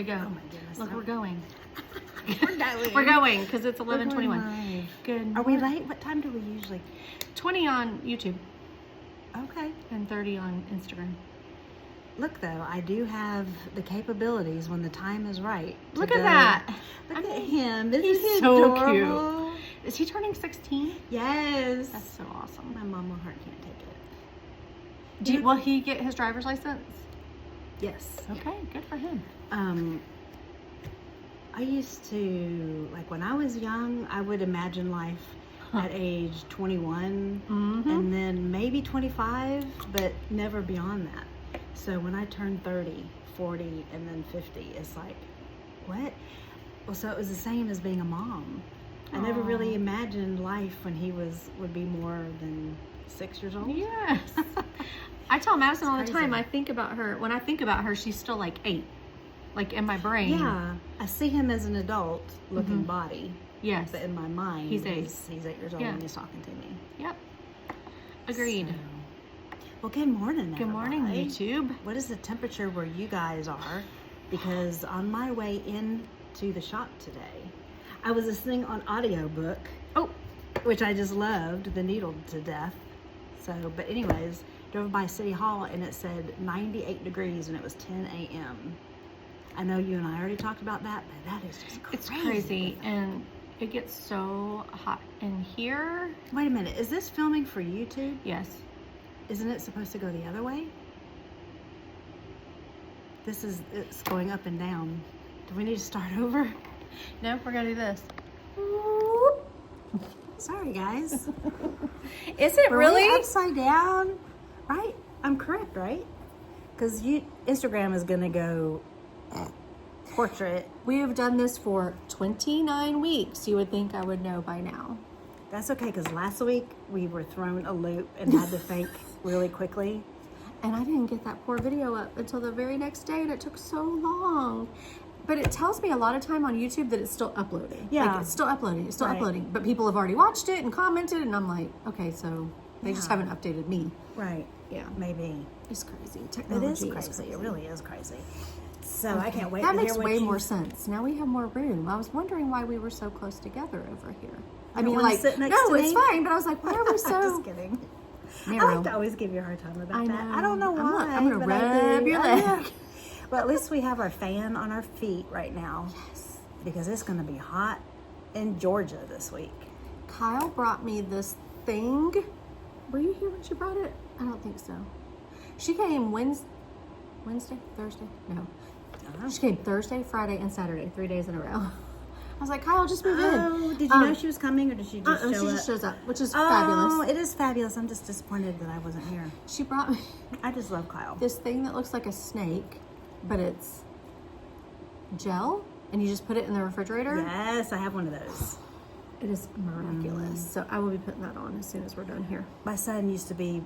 we go. Oh my goodness. Look, we're going. We're going. We're going because it's 11:21. Good. Are we late? What time do we usually? 20 on YouTube Okay. and 30 on Instagram. Look though, I do have the capabilities when the time is right. Look at that. Look at him. Isn't He's he so adorable? cute. Is he turning 16? Yes. That's so awesome. My mama heart can't take it. Will he get his driver's license? Yes. Okay, good for him. I used to, like when I was young, I would imagine life at age 21 and then maybe 25, but never beyond that. So when I turned 30, 40, and then 50, it's like, what? Well, so it was the same as being a mom. I never really imagined life when he would be more than 6 years old. Yes. I tell Madison all the crazy. time, when I think about her, she's still like 8. Like in my brain. Yeah, I see him as an adult looking body. Yes. But in my mind, He's 8. He's 8 years old and he's talking to me. Yep. Agreed. So, well, good morning, Good morning, everybody. YouTube. What is the temperature where you guys are? Because on my way into the shop today, I was listening on audiobook. Oh, which I just loved, the needle to death. So, but anyways, drove by City Hall and it said 98 degrees and it was 10 a.m. I know you and I already talked about that, but that is just crazy. it's crazy, and it gets so hot in here. Wait a minute, is this filming for YouTube? Yes. Isn't it supposed to go the other way? It's going up and down. Do we need to start over? No, we're gonna do this. Sorry, guys. Is it Were really? we upside down? Right? I'm correct, right? Because Instagram is gonna go portrait. We have done this for 29 weeks. You would think I would know by now. That's okay, because last week we were thrown a loop and had to think really quickly. And I didn't get that poor video up until the very next day, and it took so long. But it tells me a lot of time on YouTube that it's still uploading. Yeah. Like, it's still uploading. It's still Right. uploading. But people have already watched it and commented, and I'm like, okay, so they just haven't updated me. Right. Yeah. Maybe. It's crazy. It Technology is crazy. It really is crazy. So Okay. I can't wait That to makes hear what way you... more sense. Now we have more room. I was wondering why we were so close together over here. I don't mean, wanna like, sit next no, to it's me? fine. But I was like, why are we so Just kidding. I narrow? like to always give you a hard time about I that. know. I don't know why. I'm gonna but I rub do. your I know. leg. Well, at least we have our fan on our feet right now. Yes. Because it's going to be hot in Georgia this week. Kyle brought me this thing. Were you here when she brought it? I don't think so. She came Thursday? No. She came Thursday, Friday, and Saturday, 3 days in a row. I was like, Kyle, just move in. Oh, did you know she was coming or did she just show She up? just shows up, which is Oh, fabulous. it is fabulous. I'm just disappointed that I wasn't here. She brought me I just love Kyle. this thing that looks like a snake, but it's gel, and you just put it in the refrigerator. Yes, I have one of those. It is miraculous. So I will be putting that on as soon as we're done here. My son used to be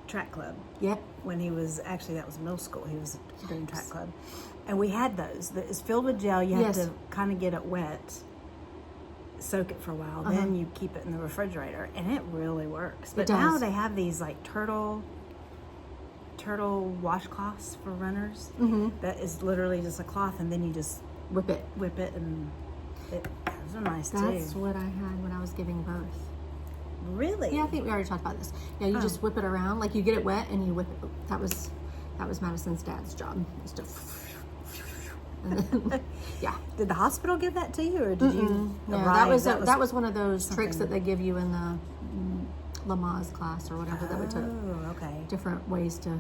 track club. Yep. When he was, actually that was middle school, he was doing track club. And we had those. It's filled with gel. You have to kind of get it wet, soak it for a while, then you keep it in the refrigerator, and it really works. But now they have these like turtle washcloths for runners. That is literally just a cloth, and then you just Whip it. and those are nice That's too. what I had when I was giving birth. Really? Yeah, I think we already talked about this. Yeah, you just whip it around, like you get it wet and you whip it. That was Madison's dad's job. Was to and then, yeah. Did the hospital give that to you, or did you? No, arrive? that was one of those tricks that they give you in the Lamaze class or whatever that we took. Oh, okay. Different ways to.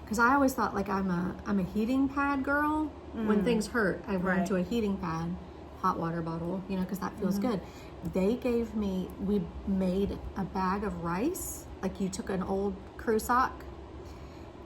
Because I always thought like I'm a heating pad girl. When things hurt, I run to a heating pad, hot water bottle, because that feels good. We made a bag of rice. Like you took an old crew sock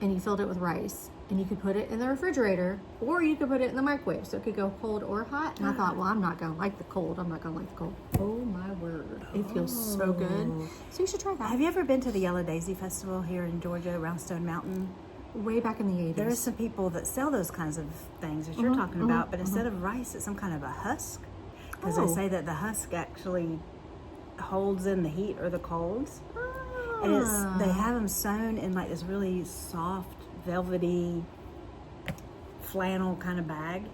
and you filled it with rice. And you could put it in the refrigerator or you could put it in the microwave. So it could go cold or hot. And I thought, well, I'm not going to like the cold. Oh my word. It feels so good. So you should try that. Have you ever been to the Yellow Daisy Festival here in Georgia, around Stone Mountain? Way back in the 80s. There are some people that sell those kinds of things that you're talking about, but instead of rice, it's some kind of a husk. Because they say that the husk actually holds in the heat or the colds. And they have them sewn in like this really soft, velvety flannel kind of bag.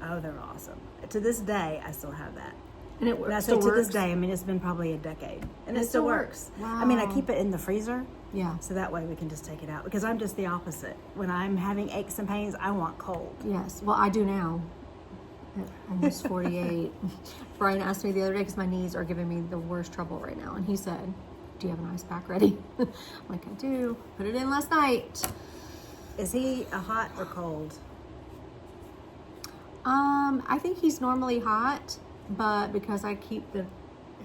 Oh, they're awesome. To this day, I still have that. And it And I works. say to this day, I mean, it's been probably a decade. And it still works. Wow. I mean, I keep it in the freezer. Yeah. So that way we can just take it out. Because I'm just the opposite. When I'm having aches and pains, I want cold. Yes. Well, I do now. At almost 48. Brian asked me the other day because my knees are giving me the worst trouble right now. And he said, do you have an ice pack ready? I'm like, I do. Put it in last night. Is he a hot or cold? I think he's normally hot, but because I keep the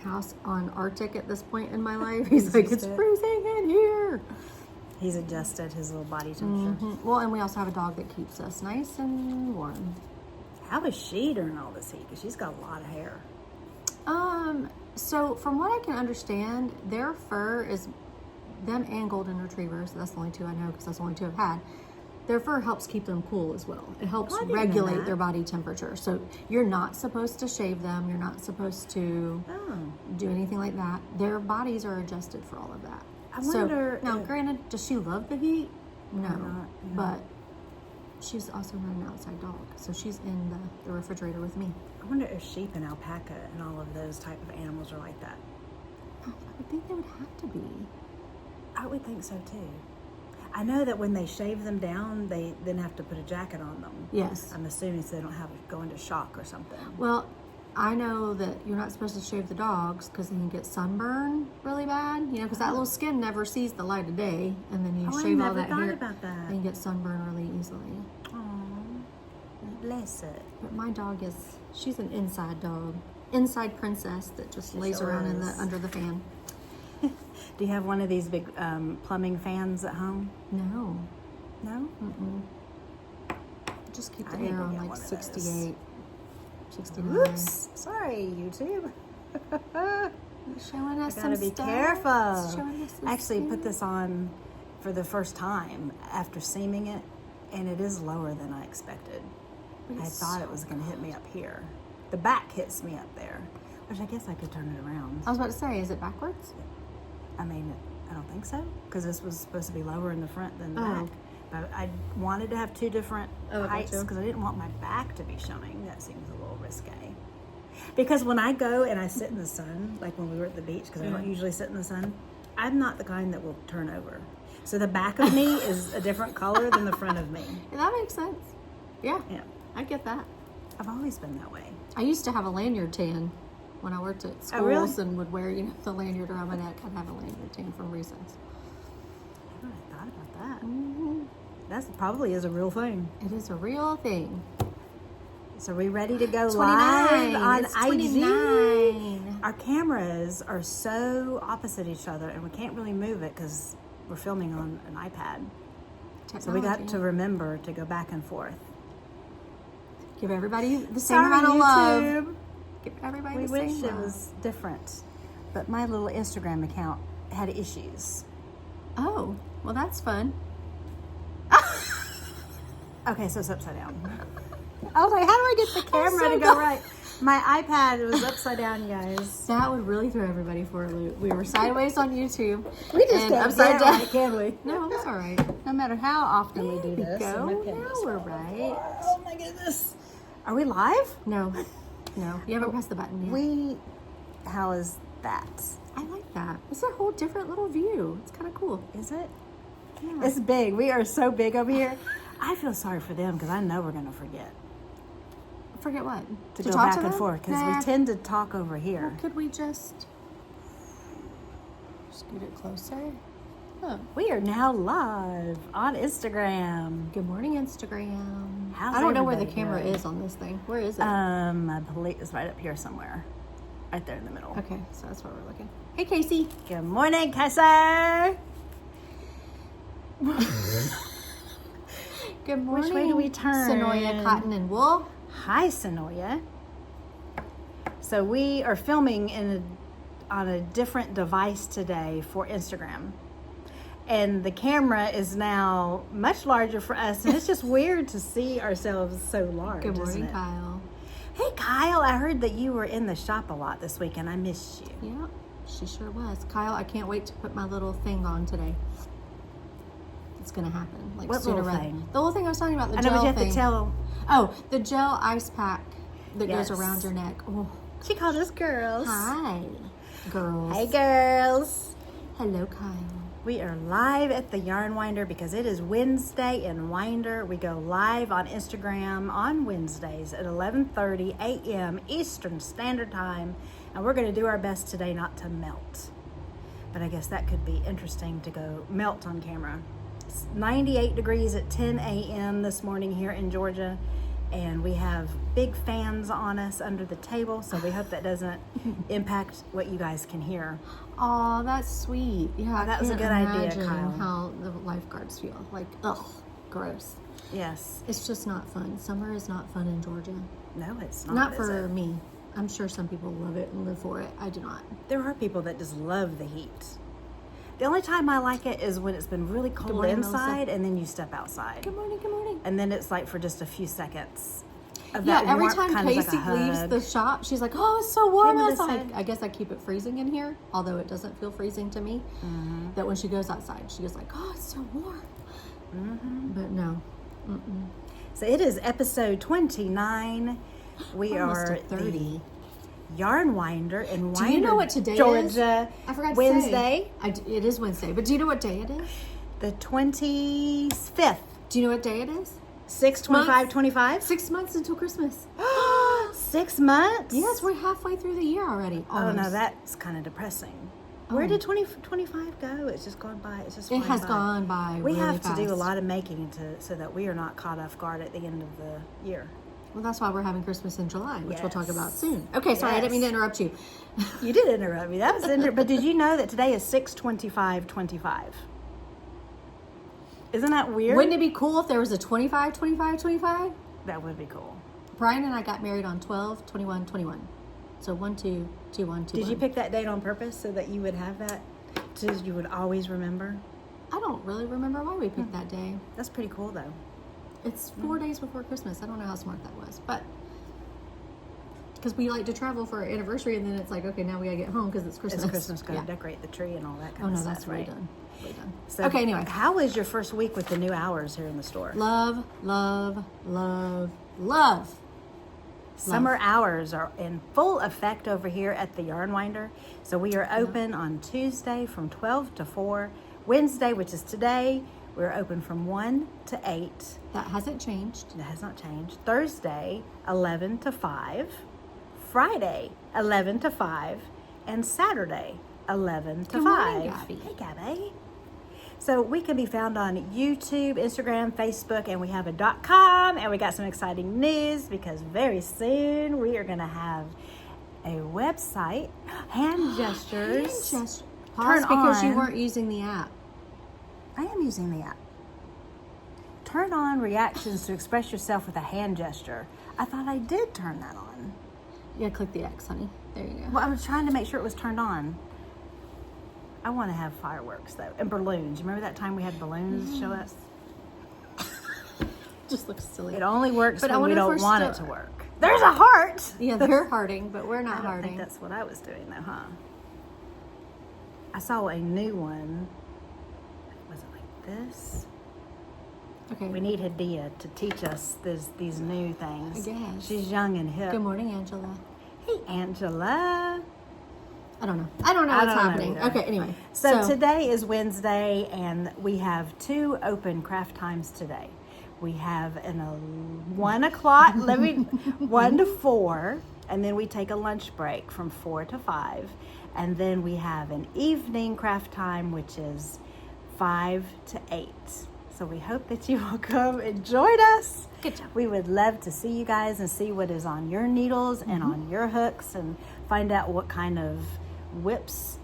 house on Arctic at this point in my life, he's like, it's freezing in here. He's adjusted his little body temperature. Well, and we also have a dog that keeps us nice and warm. How is she during all this heat? Because she's got a lot of hair. So from what I can understand, their fur is, them and golden retrievers, that's the only two I know because that's the only two I've had. Their fur helps keep them cool as well. It helps regulate their body temperature. So you're not supposed to shave them. You're not supposed to do anything like that. Their bodies are adjusted for all of that. I wonder. Now, granted, does she love the heat? No. Not. But she's also not an outside dog. So she's in the refrigerator with me. I wonder if sheep and alpaca and all of those type of animals are like that. I would think they would have to be. I would think so too. I know that when they shave them down, they then have to put a jacket on them. Yes. I'm assuming so they don't have go into shock or something. Well, I know that you're not supposed to shave the dogs because then you get sunburn really bad. You know, because that little skin never sees the light of day, and then you shave all that hair. I never thought about that. And you get sunburn really easily. Aww, bless it. But my dog she's an inside dog, inside princess that just lays around under the fan. Do you have one of these big plumbing fans at home? No. No? Mm-mm. Just keep the I need air to on get like one of 68, 69. Oops. Sorry, YouTube. Showing us some Gotta be stuff. careful. Showing us some I actually stuff. put this on for the first time after seaming it, and it is lower than I expected. I thought it was going to hit me up here. The back hits me up there, which I guess I could turn it around. I was about to say, is it backwards? I mean, I don't think so, because this was supposed to be lower in the front than the back. But I wanted to have two different heights because I didn't want my back to be showing. That seems a little risque. Because when I go and I sit in the sun, like when we were at the beach, because I don't usually sit in the sun, I'm not the kind that will turn over. So the back of me is a different color than the front of me. Yeah, that makes sense. Yeah, Yeah. I get that. I've always been that way. I used to have a lanyard tan when I worked at schools really? and would wear, the lanyard around my neck. I'd have a lanyard tan for reasons. I never really thought about that. Mm-hmm. That probably is a real thing. It is a real thing. So are we ready to go 29. live on It's IG? 29. Our cameras are so opposite each other, and we can't really move it because we're filming on an iPad. So we got to remember to go back and forth. Give everybody the same amount of love. Give everybody the same wish love. it was different, but my little Instagram account had issues. Oh, well, that's fun. Okay, so it's upside down. I was like, how do I get the camera to go right? My iPad was upside down, you guys. That would really throw everybody for a loop. We were sideways on YouTube. We just and can't upside down, down. can we? No, it's all right. No matter how often we do this. Go. my Now pen is we're falling. right. Oh my goodness. Are we live? No. You haven't pressed the button yet. How is that? I like that. It's a whole different little view. It's kind of cool. Is it? Yeah. It's big. We are so big over here. I feel sorry for them because I know we're going to forget. Forget what? To go talk back to and them? forth because Nah. we tend to talk over here. Well, could we just scoot it closer? Oh. We are now live on Instagram. Good morning, Instagram. How's I don't know where the everybody camera doing? is on this thing. Where is it? I believe it's right up here somewhere. Right there in the middle. Okay, so that's where we're looking. Hey, Casey. Good morning, Kaiser. Good morning. Which way do we turn? Sonoya Cotton and Wool. Hi, Sonoya. So we are filming on a different device today for Instagram. And the camera is now much larger for us. And it's just weird to see ourselves so large. Good isn't morning, it? Kyle. Hey, Kyle, I heard that you were in the shop a lot this week and I missed you. Yeah, she sure was. Kyle, I can't wait to put my little thing on today. it's going to happen. Like What sooner little rather. thing? The whole thing I was talking about, the I gel know, but you have thing. to tell. Oh, the gel ice pack that Yes. goes around your neck. Oh, She called us girls. hi, girls. Hey, girls. Hello, Kyle. We are live at the Yarn Winder because it is Wednesday in Winder. We go live on Instagram on Wednesdays at 11:30 a.m. Eastern Standard Time. And we're going to do our best today not to melt. But I guess that could be interesting to go melt on camera. It's 98 degrees at 10 a.m. this morning here in Georgia. And we have big fans on us under the table, so we hope that doesn't impact what you guys can hear. Oh, that's sweet. Yeah, That was a I good can't idea, imagine Kyle. how the lifeguards feel. Like, ugh, gross. Yes. It's just not fun. Summer is not fun in Georgia. No, it's not. Not is for it? me. I'm sure some people love it and live for it. I do not. There are people that just love the heat. The only time I like it is when it's been really cold morning, inside Melissa. and then you step outside. Good morning, good morning. And then it's like for just a few seconds. Of Yeah, that every warmth, time kind of like Casey a leaves hug. the shop, she's like, oh, it's so warm Remember outside. this I guess I keep it freezing in here, although it doesn't feel freezing to me. Mm-hmm. That when she goes outside, she goes like, oh, it's so warm. Mm-hmm. But no. Mm-mm. So it is episode 29. We Almost are at 30. the Yarn Winder in Winder, Do you know what today is? Georgia. I forgot to Wednesday, say. It is Wednesday, but do you know what day it is? the 25th. Do you know what day it is? 6/25/25. 6 months until Christmas. 6 months? Yes, we're halfway through the year already. Oh, no, Almost. that's kind of depressing. Where Oh. did 2025 go? It's just gone by. It's just It flying has by. gone by We really have to do a fast. lot of making so that we are not caught off guard at the end of the year. Well, that's why we're having Christmas in July, which we'll talk Yes. about soon. Okay, sorry, I didn't mean to Yes. interrupt you. You did interrupt me. That was but did you know that today is 6/25/25? Isn't that weird? Wouldn't it be cool if there was a 25, 25, 25? That would be cool. Brian and I got married on 12, 21, 21. So 1, 2, 2, 1, 2, Did 1. you pick that date on purpose so that you would have that, so you would always remember? I don't really remember why we picked that day. That's pretty cool, though. It's 4 days before Christmas. I don't know how smart that was, but because we like to travel for our anniversary, and then it's like, okay, now we gotta get home because it's Christmas. It's Christmas, go Yeah. decorate the tree and all that kind Oh of no, stuff, that's really right? done. Really done. So, Okay, anyway. how was your first week with the new hours here in the store? Love, love, love, love. Summer hours are in full effect over here at the Yarn Winder. So we are open on Tuesday from 12 to 4. Wednesday, which is today, we're open from 1 to 8. That hasn't changed. That has not changed. Thursday, 11 to 5. Friday, 11 to 5. And Saturday, 11 to Good 5. morning, Gabby. Hey, Gabby. So we can be found on YouTube, Instagram, Facebook, and we have a .com, and we got some exciting news because very soon we are going to have a website, hand gestures. Hand gesture. Turn Pause because you on. weren't using the app. I am using the app. Turn on reactions to express yourself with a hand gesture. I thought I did turn that on. Yeah, click the X, honey. There you go. Well, I was trying to make sure it was turned on. I want to have fireworks though, and balloons. Remember that time we had balloons show us? Just looks silly. It only works But I when we wonder if don't we're want it to still- work. There's a heart. Yeah, they're hearting, but we're I not don't hearting. think that's what I was doing though, huh? I saw a new one. Was it like this? Okay. We need Hadia to teach us these new things. I guess. She's young and hip. Good morning, Angela. Hey, Angela. I don't know what's don't know happening. either. Okay, anyway. So today is Wednesday, and we have 2 open craft times today. We have an 1 o'clock, 1 to 4, and then we take a lunch break from 4 to 5. And then we have an evening craft time, which is 5 to 8. So we hope that you will come and join us. Good job. We would love to see you guys and see what is on your needles and on your hooks, and find out what kind of whips,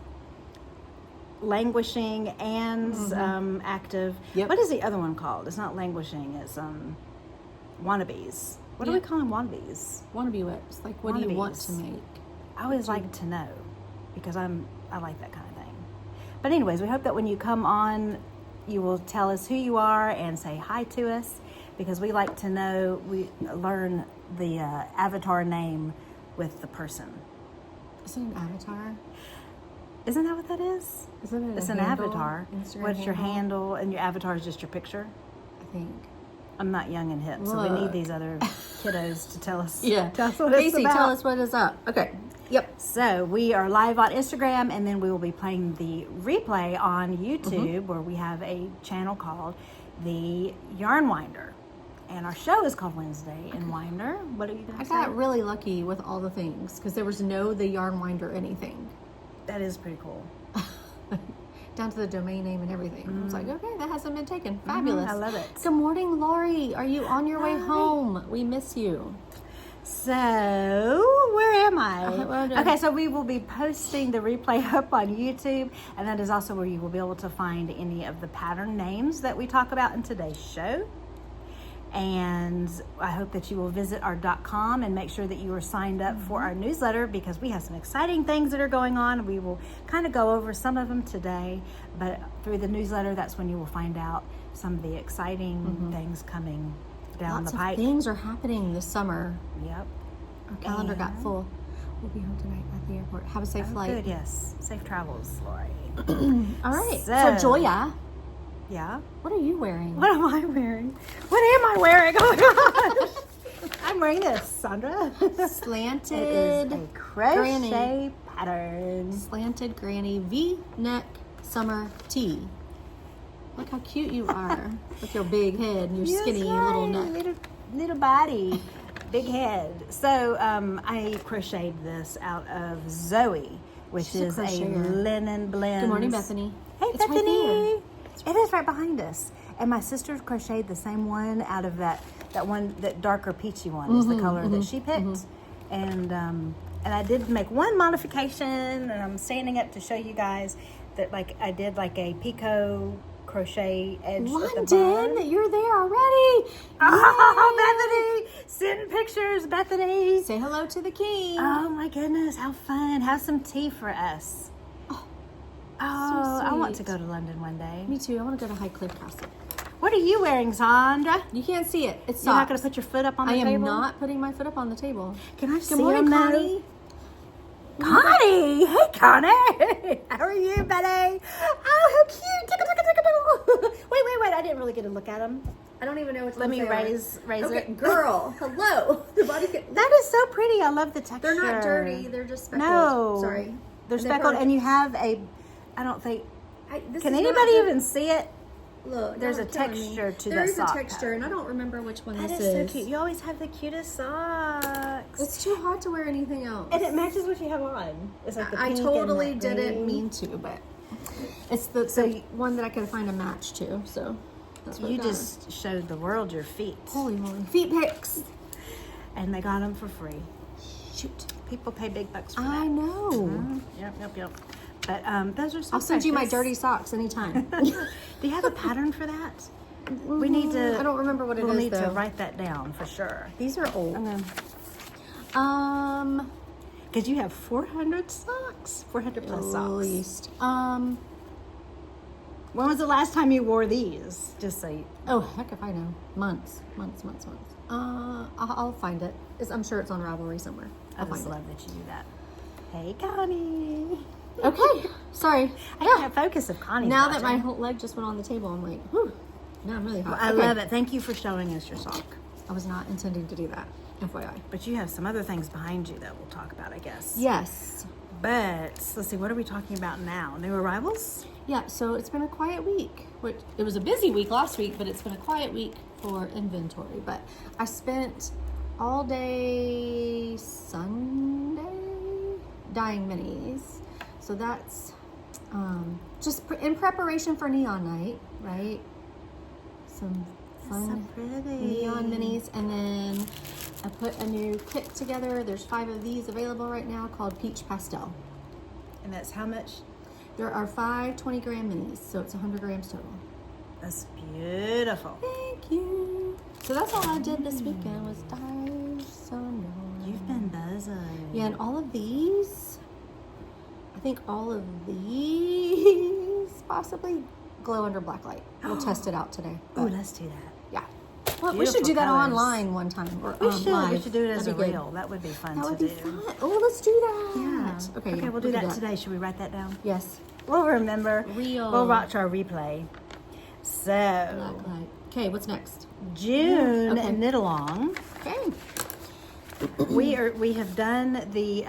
languishing and active. Yep. What is the other one called? It's not languishing, it's wannabes. What do we Yeah. call them? Wannabes. Wannabe whips. Like, what do you want Wannabes. to make? I always like to know because I like that kind of thing. But anyways, we hope that when you come on, you will tell us who you are and say hi to us, because we like to know, we learn the avatar name with the person. Is it an avatar? Isn't that what that is? Isn't it? It's a an handle? avatar. Instagram What's your handle? And your avatar is just your picture? I think. I'm not young and hip, so we need these other kiddos to tell us. Yeah. Tell us what it's Casey, about. tell us what is up. Okay. Yep. So we are live on Instagram, and then we will be playing the replay on YouTube, where we have a channel called The Yarn Winder. And our show is called Wednesday in Winder. What are you going to say? I got really lucky with all the things because there was no The Yarn Winder anything. That is pretty cool. Down to the domain name and everything. I was like, okay, that hasn't been taken. Fabulous. I love it. Good morning, Lori. Are you on your way Hi. home? We miss you. So, where am I? well done. Okay, so we will be posting the replay up on YouTube, and that is also where you will be able to find any of the pattern names that we talk about in today's show. And I hope that you will visit our .com and make sure that you are signed up for our newsletter, because we have some exciting things that are going on. We will kind of go over some of them today, but through the newsletter, that's when you will find out some of the exciting things coming down Lots the pipe. of things are happening this summer. Yep. Our calendar got full. We'll be home tonight at the airport. Have a safe flight. Good, yes. Safe travels, Lori. All right. So- So Joya, Yeah. what are you wearing? What am I wearing? What am I wearing? Oh my gosh. I'm wearing this, Sandra. Slanted It is a crochet granny. pattern. Slanted granny V-neck summer tee. Look how cute you are with your big head and your Yes, skinny right. little neck. Little body, big head. So I crocheted this out of Zoe, which She's a is a crocheter. linen blend. Good morning, Bethany. Hey, It's right Bethany. there. It is right behind us. And my sister crocheted the same one out of that one, that darker peachy one is the color that she picked. And I did make one modification, and I'm standing up to show you guys that I did a picot crochet edge at the bottom. London, you're there already. Oh, Bethany! Send pictures, Bethany! Say hello to the king. Oh my goodness, how fun. Have some tea for us. I want to sweet. go to London one day. Me too. I want to go to High Cliff Castle. What are you wearing, Sandra? You can't see it. It's You're not going socks. to put your foot up on the I table? am not putting my foot up on the table. Can I see Good morning, them, though? Connie. Connie! Hey, Connie! How are you, Betty? Oh, how cute! Tickle, tickle, tickle, tickle. Wait. I didn't really get a look at them. I don't even know which Let ones me they are. raise Okay, it. girl. Hello. The body. That is so pretty. I love the texture. They're not dirty. They're just speckled. No. Sorry. They're And speckled, probably- and you have I don't think... This Can is not anybody the- even see it? Look, There's now a it's killing me. texture to There the is sock a texture, and I don't remember which one That this is so cute. You always have the cutest socks. It's too hot to wear anything else. And it matches what you have on. It's like the I pink totally and that didn't green. mean to, but it's the one that I could find a match to. So that's what You I got. just showed the world your feet. Holy moly, feet pics. And they got them for free. Shoot, People pay big bucks for I that. know. Yep. But those are so I'll send you my precious. dirty socks anytime. Do you have a pattern for that? We need to... I don't remember what it We'll is, need to though. write that down for sure. These are old. Because you have 400 socks. 400 plus At socks. least. When was the last time you wore these? Just so you... Oh, heck if I know. Months. I'll find it. I'm sure it's on Ravelry somewhere. I I'll just find love that you do that. Hey, Connie. it. Okay. Sorry. I can't focus if Connie's Now that my watching. whole leg just went on the table, I'm like, whew. Now I'm really hot. I Okay. love it. Thank you for showing us your sock. I was not intending to do that. FYI. But you have some other things behind you that we'll talk about, I guess. Yes. But let's see, what are we talking about now? New arrivals? Yeah, so it's been a quiet week. Which it was a busy week last week, but it's been a quiet week for inventory. But I spent all day Sunday dyeing minis. So that's just in preparation for neon night, right? Some fun So pretty. neon minis, and then I put a new kit together. There's 5 of these available right now called Peach Pastel. And that's how much? There are 5 20-gram minis, so it's 100 grams total. That's beautiful. Thank you. So that's all I did this weekend was dye some yarn. You've been busy. Yeah, and all of these, I think all of these possibly glow under black light. We'll test it out today. Oh, but let's do that. yeah. Well, we should do that online one time. Or we should. Live. We should do it as a That'd be reel. That would be fun That to would do. be fun. Oh, let's do that. Yeah. Okay, we'll do that today. Should we write that down? Yes. We'll remember. Reel. We'll watch our replay. So, okay, what's next? June Okay. knit along. Okay. We have done the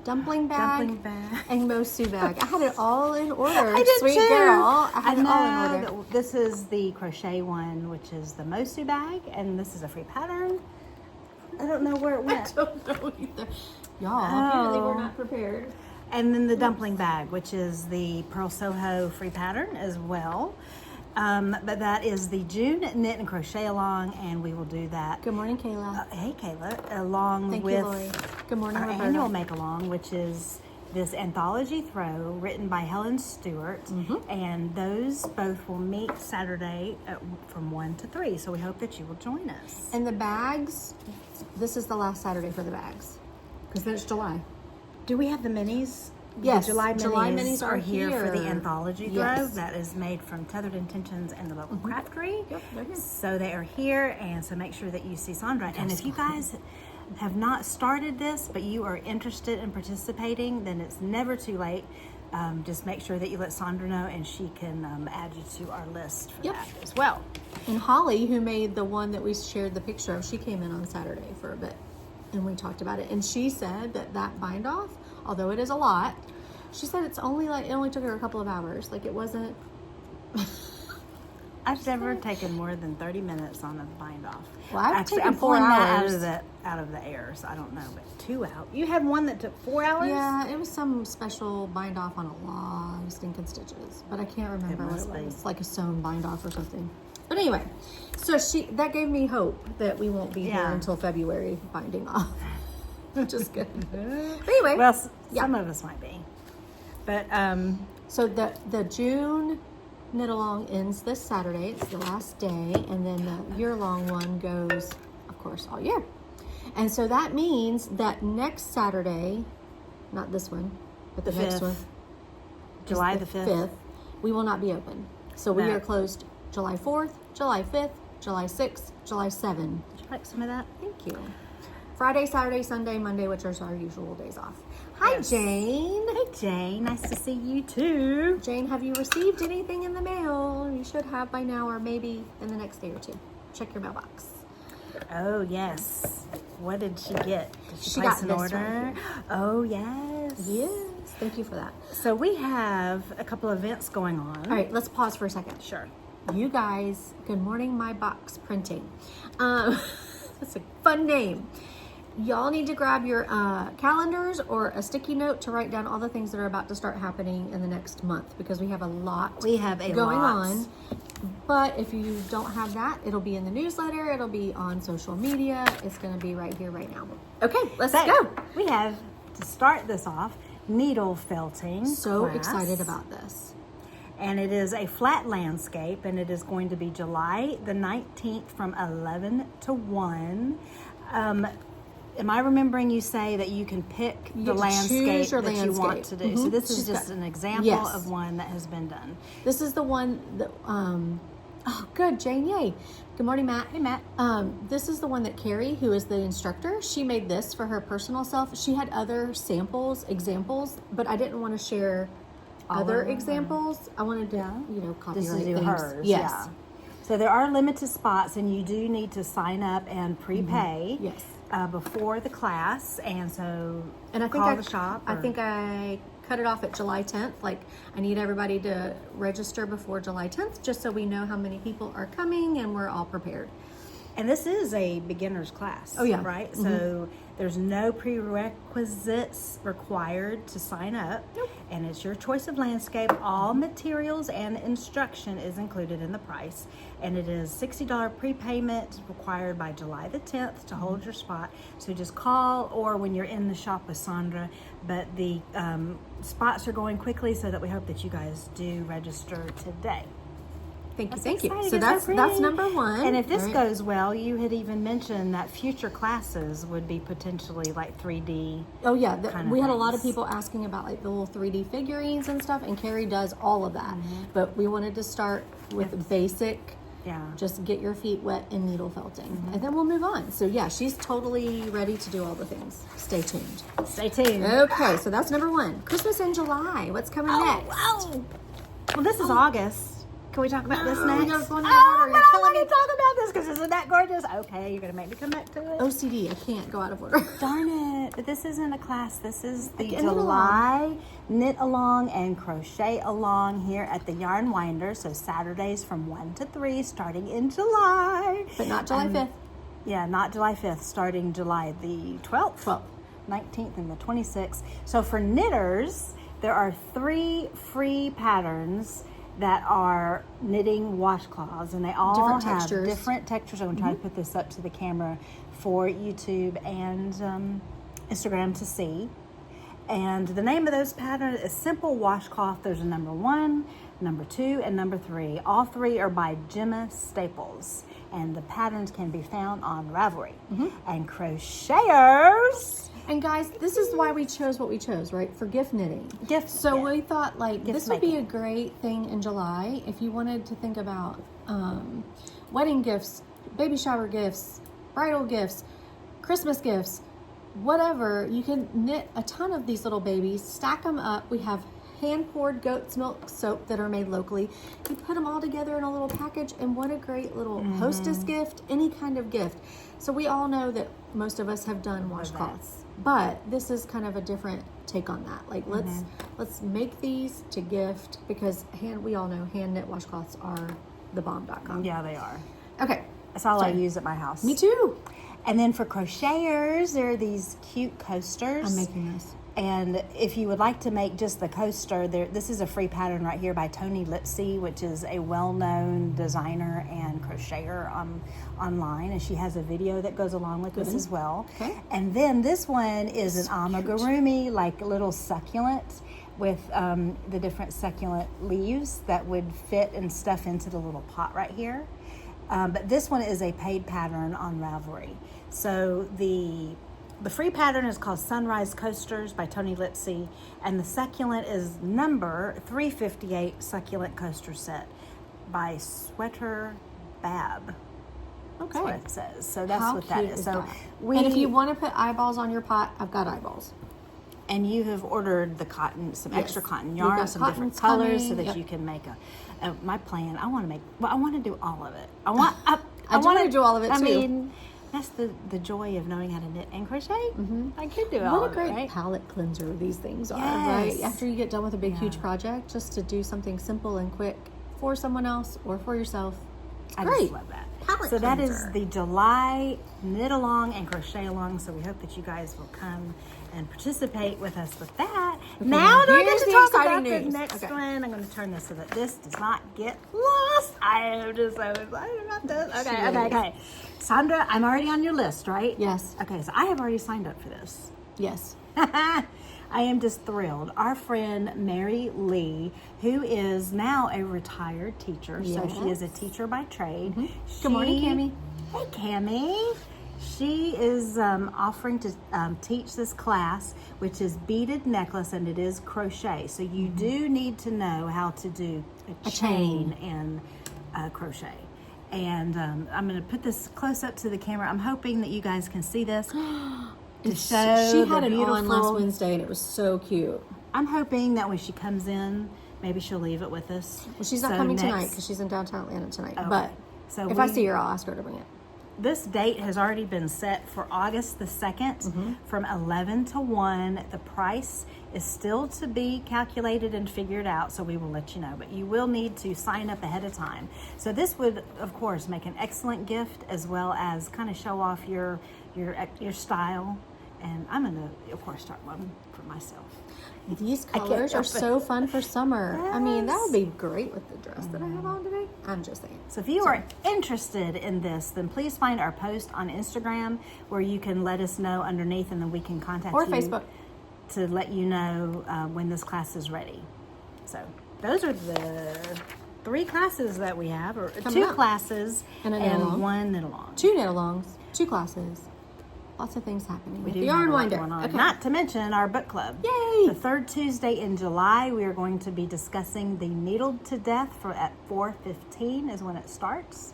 Dumpling bag bag. and Mosu bag. I had it all in order. I did Sweet too. girl. I had it all in order. This is the crochet one, which is the Mosu bag, and this is a free pattern. I don't know where it I went. don't know either. Y'all, apparently we're not prepared. And then the dumpling bag, which is the Purl SoHo free pattern as well. But that is the June knit and crochet along, and we will do that. Good morning, Kayla. Hey, Kayla, along Thank with you, Lori. Good morning, our Roberta. annual make along, which is this anthology throw written by Helen Stewart, and those both will meet Saturday from 1 to 3. So we hope that you will join us. And the bags, this is the last Saturday for the bags, because then it's July. Do we have the minis? Yes, the July minis are here for the here. anthology throw. Yes. That is made from Tethered Intentions and the local craftery. Yep, they're here. So they are here, and so make sure that you see Sandra. And if you guys have not started this, but you are interested in participating, then it's never too late. Just make sure that you let Sandra know, and she can add you to our list for that as well. And Holly, who made the one that we shared the picture of, she came in on Saturday for a bit, and we talked about it. And she said that bind off, although it is a lot, she said it only took her a couple of hours. Like, it wasn't. I've never taken more than 30 minutes on a bind off. Well, I've taken I'm 4 pulling hours. that out of the air, so I don't know, but 2 hours. You had one that took 4 hours? Yeah, it was some special bind off on a lot of stinking stitches, but I can't remember what it was. Like a sewn bind off or something. But anyway, so that gave me hope that we won't be here until February binding off, which is good. But anyway, Well, some of us might be, but so the June knit along ends this Saturday. It's the last day, and then the year-long one goes, of course, all year. And so that means that next Saturday, not this one, but the next 5th. one, July the 5th. we will not be open. So we No. are closed July 4th, July 5th, July 6th, July 7th. Would you like some of that? Thank you. Friday, Saturday, Sunday, Monday, which are our usual days off. Hi, Jane. Hey, Jane. Nice to see you too. Jane, have you received anything in the mail? You should have by now, or maybe in the next day or two. Check your mailbox. Oh, yes. What did she get? Did She place got an this order? right here. Oh, yes. Yes. Thank you for that. So we have a couple events going on. All right, let's pause for a second. Sure. You guys, good morning, my box printing. That's a fun name. Y'all need to grab your calendars or a sticky note to write down all the things that are about to start happening in the next month, because we have a lot going on. But if you don't have that, it'll be in the newsletter, it'll be on social media, it's going to be right here, right now. Okay, let's go. We have, to start this off, needle felting. So class. excited about this. And it is a flat landscape, and it is going to be July the 19th from 11 to 1. Am I remembering you say that you can pick the landscape that you want to do? So this is just an example of one that has been done. This is the one that, oh, good, Jane, yay. Good morning, Matt. Hey, Matt. This is the one that Carrie, who is the instructor, she made this for her personal self. She had other examples, but I didn't want to share other examples. I wanted to, copyright Just to do things. hers. Yes. Yeah. So there are limited spots, and you do need to sign up and prepay. Yes. Before the class, and so And I think call the shop. I think I cut it off at July 10th. Like, I need everybody to register before July 10th, just so we know how many people are coming and we're all prepared. And this is a beginner's class. Oh, yeah. Right? So there's no prerequisites required to sign up. Nope. And it's your choice of landscape. All materials and instruction is included in the price. And it is $60 prepayment required by July the 10th to hold your spot. So just call, or when you're in the shop with Sandra. But the spots are going quickly, so that we hope that you guys do register today. Thank you. So Exciting. that's number one. And if this goes well, you had even mentioned that future classes would be potentially like 3D. Oh yeah, kind of we had a lot of things. people asking about like the little 3D figurines and stuff, and Carrie does all of that. But we wanted to start with basic Yeah. Just get your feet wet in needle felting. And then we'll move on. So yeah, she's totally ready to do all the things. Stay tuned. Stay tuned. Okay, so that's number 1. Christmas in July. What's coming next? Wow. Well, this is August. Can we talk about this We next? gotta go in the Oh, order. but You're I killing want me. to talk about this because isn't that gorgeous? Okay, you're going to make me come back to it. OCD, I can't go out of order. Darn it. But this isn't a class. This is the Knit along. July knit along and crochet along here at the Yarn Winder. So Saturdays from 1 to 3 starting in July. But not July 5th. Yeah, not July 5th, starting July the 12th, 19th, and the 26th. So for knitters, there are 3 free patterns that are knitting washcloths, and they all Different have textures. different textures. I'm going to try to put this up to the camera for YouTube and Instagram to see. And the name of those patterns is Simple Washcloth. There's a number 1, number 2, and number 3. All 3 are by Gemma Staples, and the patterns can be found on Ravelry. And crocheters. And guys, this is why we chose what we chose, right? For gift knitting. Gifts. So we thought like Gift this would be making. a great thing in July if you wanted to think about wedding gifts, baby shower gifts, bridal gifts, Christmas gifts, whatever. You can knit a ton of these little babies, stack them up. We have hand poured goat's milk soap that are made locally. You put them all together in a little package, and what a great little hostess gift, any kind of gift. So we all know that most of us have done washcloths. But this is kind of a different take on that. Like let's make these to gift, because we all know hand knit washcloths are the bomb.com. Yeah, they are. Okay. That's all I use at my house. Me too. And then for crocheters, there are these cute coasters. I'm making this. And if you would like to make just the coaster, this is a free pattern right here by Toni Lipsey, which is a well-known designer and crocheter online. And she has a video that goes along with this as well. Okay. And then this one is an amigurumi, like little succulent with the different succulent leaves that would fit and stuff into the little pot right here. But this one is a paid pattern on Ravelry. So the free pattern is called Sunrise Coasters by Toni Lipsey, and the succulent is number 358 Succulent Coaster Set by Sweater Bab. Okay. That's what it says. So that's How what that cute is. is So that? And if you want to put eyeballs on your pot, I've got eyeballs. and you have ordered the cotton, some Yes. extra cotton We've yarn, got some different cottons colors, coming. so that Yep. you can make my plan. I want to do all of it. I want I do wanna do all of it, I too. mean, that's the joy of knowing how to knit and crochet. Mm-hmm. I could do all What a of great it, right? palette cleanser these things are, Yes. right? After you get done with a big, huge Yeah. project, just to do something simple and quick for someone else or for yourself. I Great. just love that. Palette So that is cleanser. the July knit along and crochet along. So we hope that you guys will come and participate with us with that. Okay, now now do I here's get to the talk exciting about the news. next Okay. one. I'm going to turn this so that this does not get lost. I am just so excited about this. She Okay. Sandra, I'm already on your list, right? Yes. Okay, so I have already signed up for this. Yes. I am just thrilled. Our friend Mary Lee, who is now a retired teacher, so she is a teacher by trade. Good morning, Cammie. Hey, Cammie. She is offering to teach this class, which is beaded necklace, and it is crochet. So you do need to know how to do a chain and crochet. And I'm going to put this close up to the camera. I'm hoping that you guys can see this. To show She the had it on last beautiful- Wednesday, and it was so cute. I'm hoping that when she comes in, maybe she'll leave it with us. Well, she's not So coming next- tonight because she's in downtown Atlanta tonight. Okay. But So if I see her, I'll ask her to bring it. This date has already been set for August the 2nd from 11 to 1. The price is still to be calculated and figured out, so we will let you know. But you will need to sign up ahead of time. So this would, of course, make an excellent gift, as well as kind of show off your style. And I'm going to, of course, start one for myself. These can't colors are help it. so fun for summer. I mean, that Yes. would be great with the dress that I have on today. I'm just saying. So if you are interested in this, then please find our post on Instagram where you can let us know underneath, and then we can contact Or you Facebook. to let you know when this class is ready. So those are the 3 classes that we have, or Coming 2 up. classes And a knit along. 1 knit along. 2 knit alongs, 2 classes, Lots of things happening. We with do the have Yarn a lot Winder. going on. Okay. Not to mention our book club. Yay! The third Tuesday in July, we are going to be discussing The Needled to Death at 4:15 is when it starts.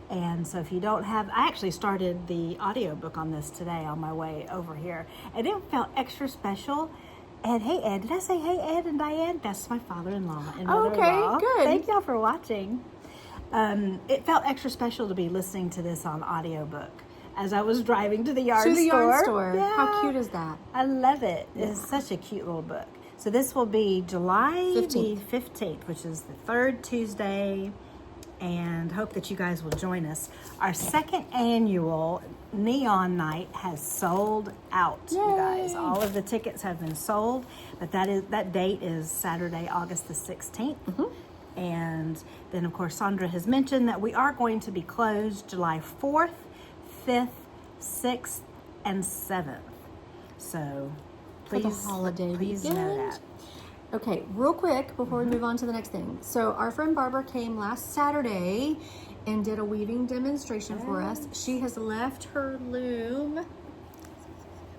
And so if you don't have, I actually started the audiobook on this today on my way over here. And it felt extra special. And hey, Ed, did I say hey, Ed and Diane? That's my father-in-law and mother-in-law. Okay, good. Thank y'all for watching. It felt extra special to be listening to this on audiobook as I was driving to the yarn store. To the yarn store. Yeah. How cute is that? I love it. It's such a cute little book. So this will be July 15th. the 15th, which is the third Tuesday, and hope that you guys will join us. Our second annual Neon Night has sold out, you guys. Yay. All of the tickets have been sold, but that date is Saturday, August the 16th. And then, of course, Sandra has mentioned that we are going to be closed July 4th, 5th, 6th, and 7th. So For the please, holiday please know weekend. that. Okay, real quick before we move on to the next thing. So our friend Barbara came last Saturday and did a weaving demonstration for us. She has left her loom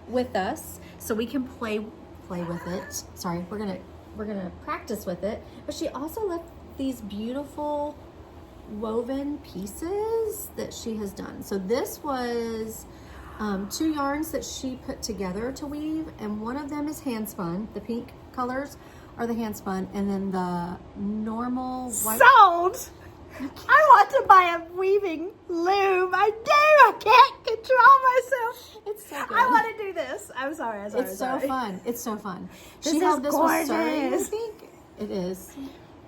with us so we can play with it. Sorry, we're gonna practice with it. But she also left these beautiful woven pieces that she has done. So this was 2 yarns that she put together to weave, and one of them is hand spun. The pink colors are the hand spun, and then the normal white. Sold! I want to buy a weaving loom. I do. I can't control myself. It's so good. I want to do this. I'm sorry. It's so fun. It's so fun. This She is held this with sewing, I gorgeous. think. It is.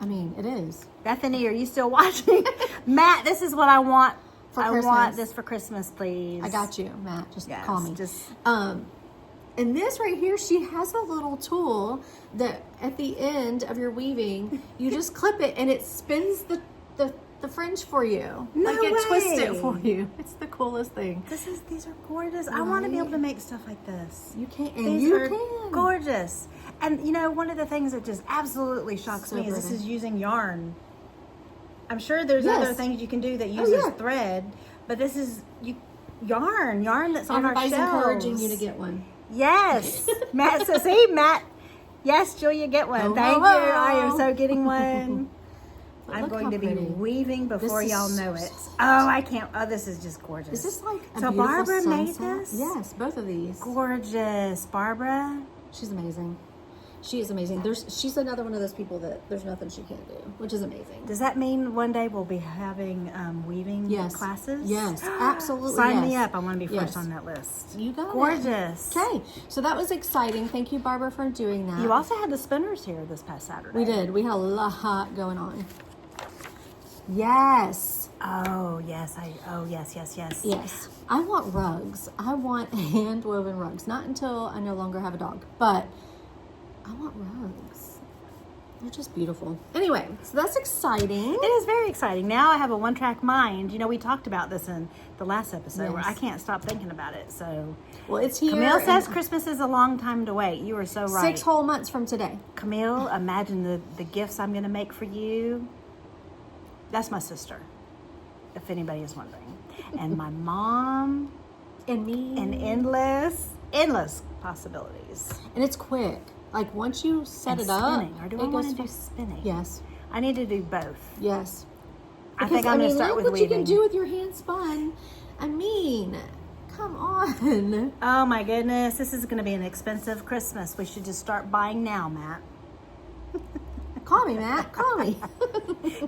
I mean, it is. Bethany, are you still watching? Matt, this is what I want. For I Christmas. want this for Christmas, please. I got you, Matt. Just Yes, call me. just- And this right here, she has a little tool that at the end of your weaving, you just clip it and it spins the fringe for you. No like it twists way. it for you. It's the coolest thing. These are gorgeous. I want to be Right? able to make stuff like this. You can, and These you are can. gorgeous. And you know, one of the things that just absolutely shocks So me is this pretty. is using yarn. I'm sure there's Yes. other things you can do that uses yeah. thread, but this is yarn that's on our Everybody's shelves. encouraging you to get one. Yes. Matt says, see, Matt. Yes, Julia, get one. Oh, Thank hello. you. I am so getting one. But I'm look going how to be pretty. weaving before This is y'all know it. so Oh, I can't. Oh, this is just gorgeous. Is this like a So beautiful Barbara made sunset? this? Yes, both of these. Gorgeous. Barbara. She's amazing. She is amazing. She's another one of those people that there's nothing she can't do, which is amazing. Does that mean one day we'll be having weaving Yes. classes? Yes, absolutely. Sign me yes. up. I want to be Yes. first on that list. You got it. Gorgeous. Okay, so that was exciting. Thank you, Barbara, for doing that. You also had the spinners here this past Saturday. We did. We had a lot going on. Yes. Oh, yes. Yes. Yes. I want rugs. I want hand woven rugs. Not until I no longer have a dog, but I want rugs. They're just beautiful. Anyway, so that's exciting. It is very exciting. Now I have a one-track mind. You know, we talked about this in the last episode where Yes. I can't stop thinking about it. So Well, it's here. Camille says and Christmas is a long time to wait. You are so right. 6 whole months from today. Camille, imagine the gifts I'm going to make for you. That's my sister, if anybody is wondering. And my mom. And me. And endless possibilities. And it's quick. Like once you set And it up, spinning. Or do I it want goes to do fast. spinning? Yes. I need to do both. Yes. I think I'm going to start look with what weaving. you can do with your hand spun. I mean, come on. Oh my goodness, this is going to be an expensive Christmas. We should just start buying now, Matt. Call me, Matt. Call me.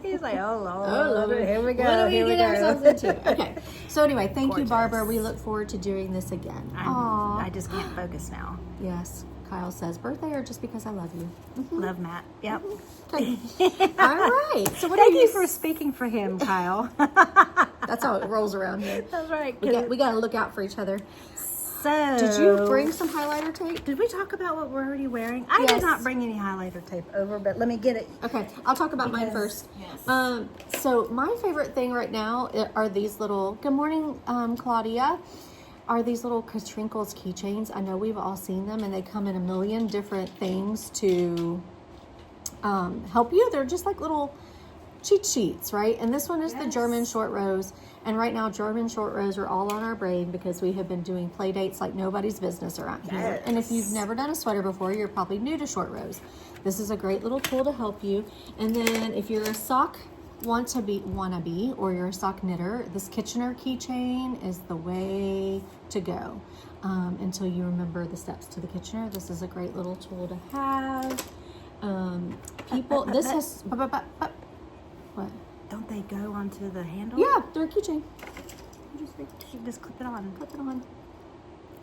He's like, oh Lord, Oh, Lord. here we go. What do we here we get go. ourselves into? Okay. So anyway, thank you, Gorgeous. Barbara. We look forward to doing this again. I just can't focus now. Yes. Kyle says, birthday or just because I love you? Love Matt. Yep. Okay. All right. So what Thank are you for speaking for him, Kyle. That's how it rolls around here. That's right. We got to look out for each other. So, Did you bring some highlighter tape? Did we talk about what we're already wearing? I Yes. did not bring any highlighter tape over, but let me get it. Okay, I'll talk about mine Because- first. yes. So my favorite thing right now are these little, good morning, Claudia, are these little Crinkles keychains. I know we've all seen them and they come in a million different things to help you. They're just like little cheat sheets, right? And this one is the Yes. German short rows. And right now, German short rows are all on our brain because we have been doing play dates like nobody's business around here. Yes. And if you've never done a sweater before, you're probably new to short rows. This is a great little tool to help you. And then if you're a sock wannabe, or you're a sock knitter, this Kitchener keychain is the way to go. Until you remember the steps to the Kitchener, this is a great little tool to have. People, this has, what? Don't they go onto the handle? Yeah, they're a keychain. You just clip it on. Clip it on.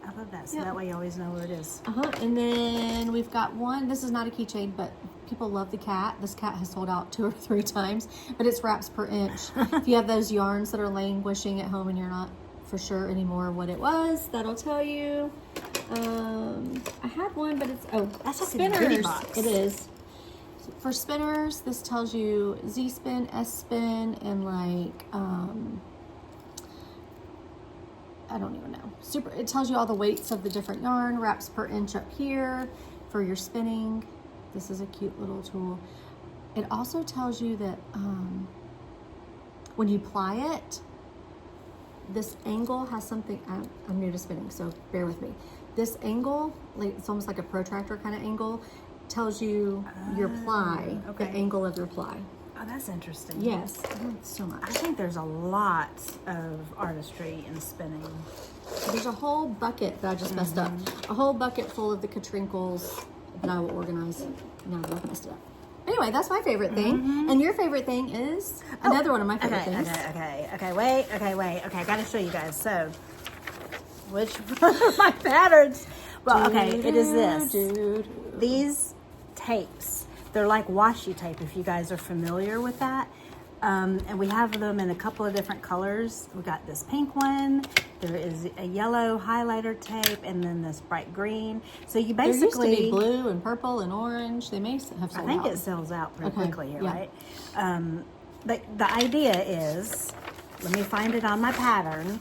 I love that. So Yeah. that way you always know where it is. And then we've got one. This is not a keychain, but people love the cat. This cat has sold out 2 or 3 times, but it's wraps per inch. If you have those yarns that are languishing at home and you're not for sure anymore what it was, that'll tell you. I had one, but it's That's like a spinners. goodie box. It is. For spinners, this tells you Z spin, S spin, and like I don't even know. It tells you all the weights of the different yarn, wraps per inch up here for your spinning. This is a cute little tool. It also tells you that when you ply it, this angle has something. I'm new to spinning, so bear with me. This angle, like it's almost like a protractor kind of angle, tells you your ply, okay. the angle of your ply. Oh, that's interesting. Yes, so much. I think there's a lot of artistry in spinning. There's a whole bucket that I just messed up. A whole bucket full of the Katrinkles that I will organize now that I've messed it up. Anyway, that's my favorite thing. And your favorite thing is another one of my favorite things. Okay, wait. I gotta show you guys. So, which one of my patterns? Well, okay, it is this. These tapes, they're like washi tape, if you guys are familiar with that. And we have them in a couple of different colors. We got this pink one, there is a yellow highlighter tape, and then this bright green. So you basically... There used to be blue and purple and orange. They may have sold out. I think it sells out pretty quickly here, yeah. right? But the idea is, let me find it on my pattern.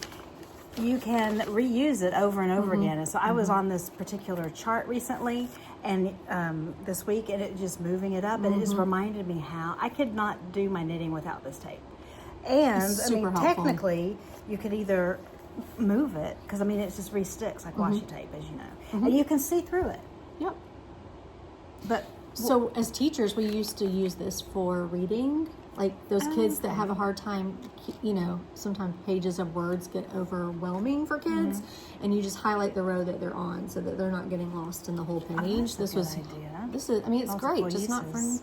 You can reuse it over and over again. And so I was on this particular chart recently, and this week, and it just moving it up, and it just reminded me how I could not do my knitting without this tape. And I mean, helpful. technically, you could either move it, because I mean, it just re-sticks like washi tape, as you know, and you can see through it. Yep. But so as teachers, we used to use this for reading. Like those kids that have a hard time, you know, sometimes pages of words get overwhelming for kids, and you just highlight the row that they're on so that they're not getting lost in the whole page. This is, I mean, it's multiple great, just not for, uses.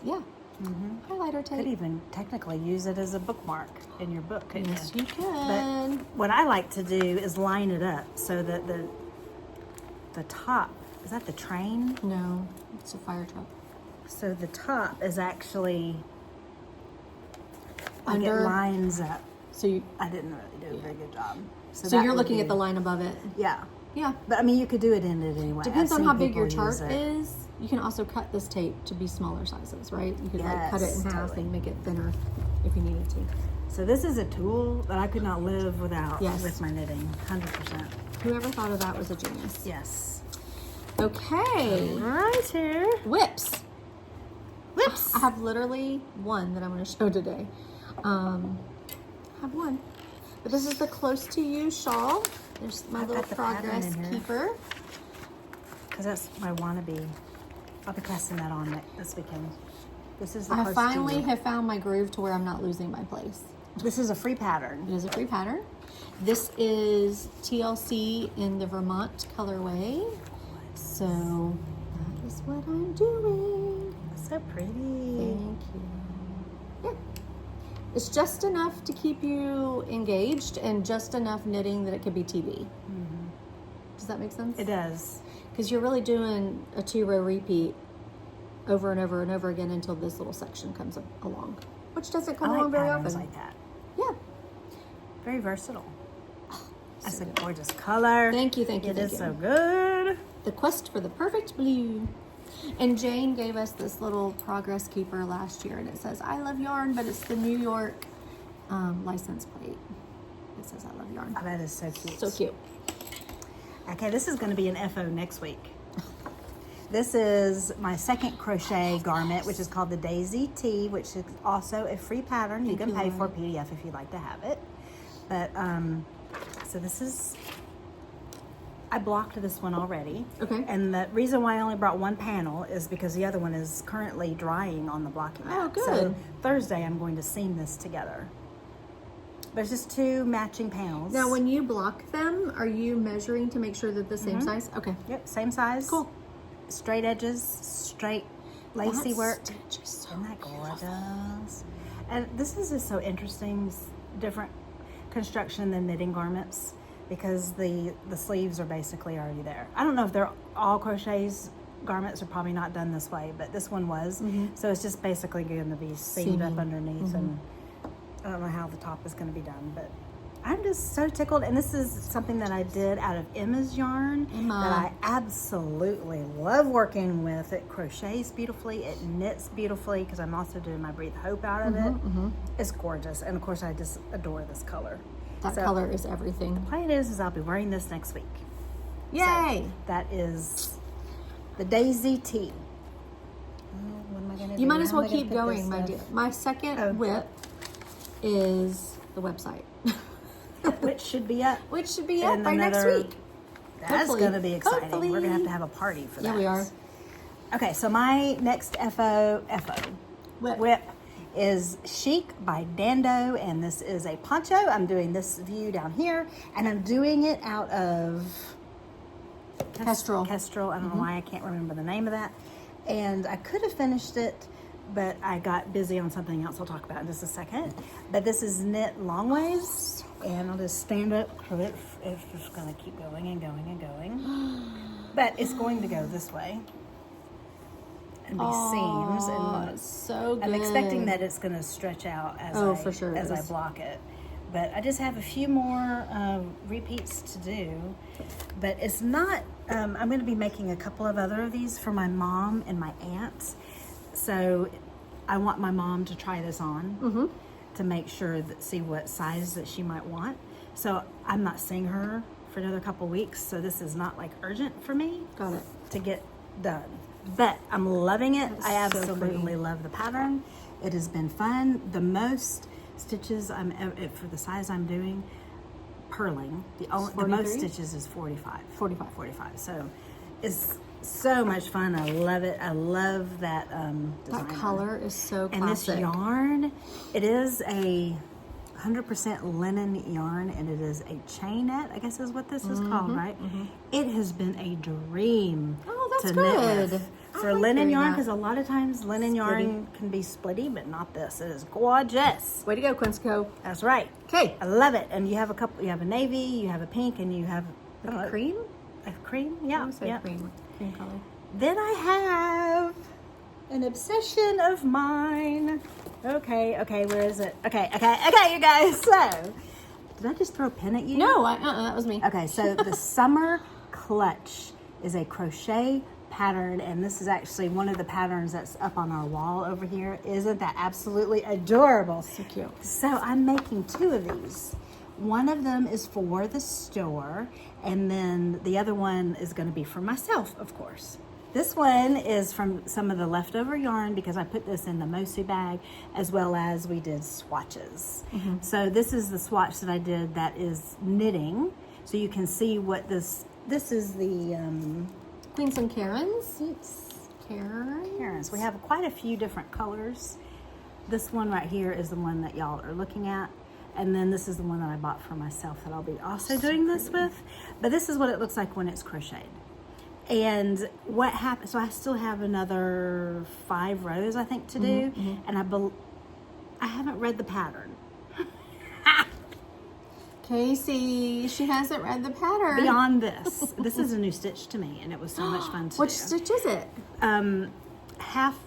highlighter tape. Could even technically use it as a bookmark in your book. Couldn't Yes, you? you can. But what I like to do is line it up so that the top, is that the train? No, it's a fire truck. So the top is actually, like it Under. lines up. So you, I didn't really do a very good job. so that you're would looking be- at the line above it. Yeah. Yeah. But I mean, you could do it in it anyway. Depends I've on how seen big your people chart use it. is. You can also cut this tape to be smaller sizes, right? You could like cut it in Yes, half totally. and make it thinner if you needed to. So this is a tool that I could not live without Yes. with my knitting, 100%. Whoever thought of that was a genius. Yes. Okay. Right here. Whips. Whips. I have literally one that I'm going to show today. I have one. But this is the Close to You shawl. There's my I've little got the pattern progress in here. keeper. Because that's my wannabe. I'll be casting that on this weekend. This is the I Close to finally You. have found my groove to where I'm not losing my place. This is a free pattern. It is a free pattern. This is TLC in the Vermont colorway. So that is what I'm doing. It's so pretty. Thank you. Yeah. It's just enough to keep you engaged and just enough knitting that it could be TV. Does that make sense? It does. Because you're really doing a 2-row repeat over and over and over again until this little section comes along, which doesn't come I along like very patterns often. like that. Yeah. Very versatile. That's a gorgeous color. Thank you, thank you, It thank is you. so good. The quest for the perfect blue. And Jane gave us this little progress keeper last year, and it says, I love yarn, but it's the New York license plate. It says, I love yarn. Oh, that is so cute. So cute. Okay, this is going to be an FO next week. this is my second crochet garment, which is called the Daisy Tee, which is also a free pattern. You can pay for a PDF if you'd like to have it. But, so this is, I blocked this one already. Okay. And the reason why I only brought one panel is because the other one is currently drying on the blocking mat. Oh, good. So Thursday I'm going to seam this together. But it's just 2 matching panels. Now, when you block them, are you measuring to make sure that the same size? Okay. Yep, same size. Cool. Straight edges, straight lacy work. Stitch is so Isn't that gorgeous? And this is just so interesting, different construction than knitting garments, because the sleeves are basically already there. I don't know if they're all crochets. Garments are probably not done this way, but this one was. So it's just basically going to be seamed up underneath, and I don't know how the top is going to be done, but I'm just so tickled. And this is something that I did out of Emma's yarn that I absolutely love working with. It crochets beautifully, it knits beautifully, because I'm also doing my Breathe Hope out of it. It's gorgeous, and of course I just adore this color. That color is everything. The plan is I'll be wearing this next week. Yay! So that is the Daisy Tee. What am I going to do? You might as well keep going, my dear. My second whip is the website. Which should be up. Which should be up by next week. That's going to be exciting. Hopefully. We're going to have a party for that. Yeah, we are. Okay, so my next whip is Chic by Dando, and this is a poncho. I'm doing this view down here, and I'm doing it out of Kestrel. Kestrel. I don't know why I can't remember the name of that. And I could have finished it, but I got busy on something else I'll talk about in just a second. But this is knit long ways, and I'll just stand up so it's just going to keep going and going and going. But it's going to go this way and be seams, and so good. I'm expecting that it's going to stretch out as I block it. But I just have a few more repeats to do. But it's not, I'm going to be making a couple of other of these for my mom and my aunts. So I want my mom to try this on to make sure see what size that she might want. So I'm not seeing her for another couple weeks, so this is not like urgent for me to get done. But I'm loving it. I absolutely love the pattern. It has been fun. The most stitches for the size I'm doing, purling, the most stitches is 45. So it's so much fun. I love it. I love that design. That color is so classic. And this yarn, it is a 100% linen yarn, and it is a chainette, I guess is what this is called, right? It has been a dream to knit with. For linen yarn, because a lot of times linen yarn can be splitty, but not this. It is gorgeous. Way to go, Quinsico. That's right. Okay, I love it. And you have you have a navy, you have a pink, and you have a cream? A cream, yeah. Cream color. Then I have an obsession of mine. Okay, where is it? Okay, you guys. So, did I just throw a pin at you? No, that was me. Okay, so the Summer Clutch is a crochet pattern, and this is actually one of the patterns that's up on our wall over here. Isn't that absolutely adorable? So cute. So I'm making 2 of these. One of them is for the store, and then the other one is going to be for myself, of course. This one is from some of the leftover yarn, because I put this in the Mosu bag, as well as we did swatches. So this is the swatch that I did that is knitting. So you can see what this is the Queens and Karens. It's Karens. We have quite a few different colors. This one right here is the one that y'all are looking at. And then this is the one that I bought for myself that I'll be also doing this with. But this is what it looks like when it's crocheted. And what happened, so I still have another 5 rows, I think, to do. And I haven't read the pattern. Casey, she hasn't read the pattern. Beyond this. This is a new stitch to me, and it was so much fun to do. Which stitch is it? Half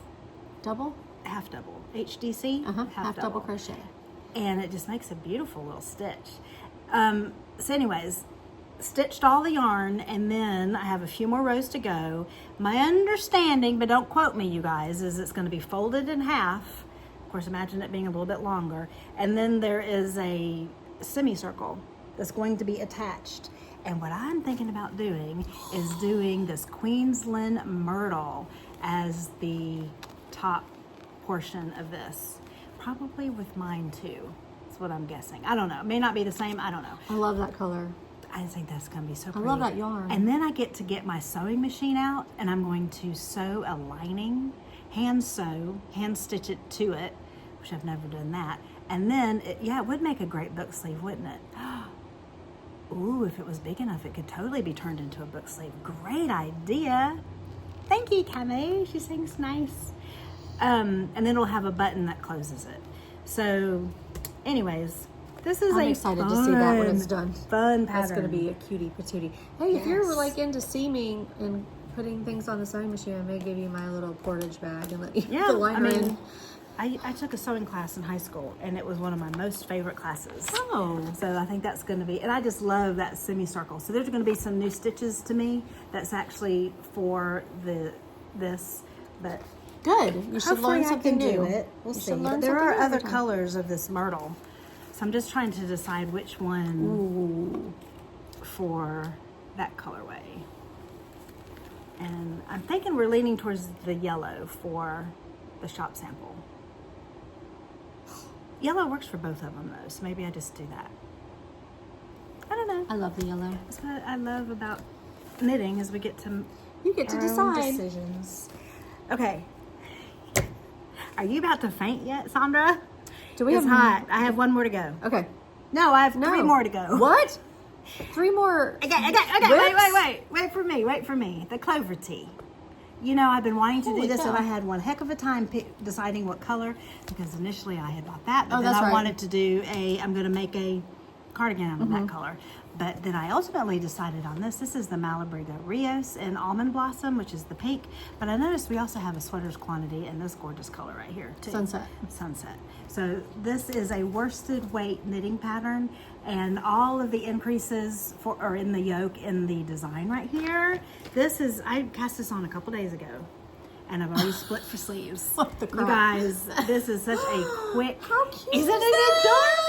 double. HDC. Half double crochet. And it just makes a beautiful little stitch. So anyways, stitched all the yarn, and then I have a few more rows to go. My understanding, but don't quote me, you guys, is it's going to be folded in half. Of course, imagine it being a little bit longer. And then there is a semicircle that's going to be attached. And what I'm thinking about doing is doing this Queensland Myrtle as the top portion of this. Probably with mine too. That's what I'm guessing. I don't know. It may not be the same. I don't know. I love that color. I think that's going to be so pretty. I love that yarn. And then I get my sewing machine out, and I'm going to sew a lining, hand stitch it to it, which I've never done that. And then, it would make a great book sleeve, wouldn't it? Ooh, if it was big enough, it could totally be turned into a book sleeve. Great idea. Thank you, Cammy. She sings nice. And then it'll have a button that closes it. So, anyways, this is I'm excited to see that when it's done. Fun pattern. That's going to be a cutie patootie. Hey, if you're like into seaming and putting things on the sewing machine, I may give you my little portage bag and let you put the liner in. I took a sewing class in high school, and it was one of my most favorite classes. Oh. So I think that's going to be, and I just love that semicircle. So there's going to be some new stitches to me that's actually for this, but good. You should learn something new. We'll see. But there are other colors of this myrtle. So I'm just trying to decide which one for that colorway. And I'm thinking we're leaning towards the yellow for the shop sample. Yellow works for both of them though, so maybe I just do that. I don't know. I love the yellow. That's what I love about knitting is we get to decide decisions. Okay. Are you about to faint yet, Sandra? Do we it's have hot. I have one more to go. Okay. No, I have 3 more to go. What? 3 more. Okay. Wait for me. The Clover tea. You know, I've been wanting to do this, and I had one heck of a time deciding what color, because initially I had bought that, but then I wanted to do I'm going to make a cardigan out of that color. But then I ultimately decided on this. This is the Malabrigo Rios in Almond Blossom, which is the pink. But I noticed we also have a sweaters quantity in this gorgeous color right here, too. Sunset. So this is a worsted weight knitting pattern, and all of the increases are in the yoke in the design right here. I cast this on a couple days ago, and I've already split for sleeves. What the crap? You guys, this is such a quick. How cute Isn't is it that?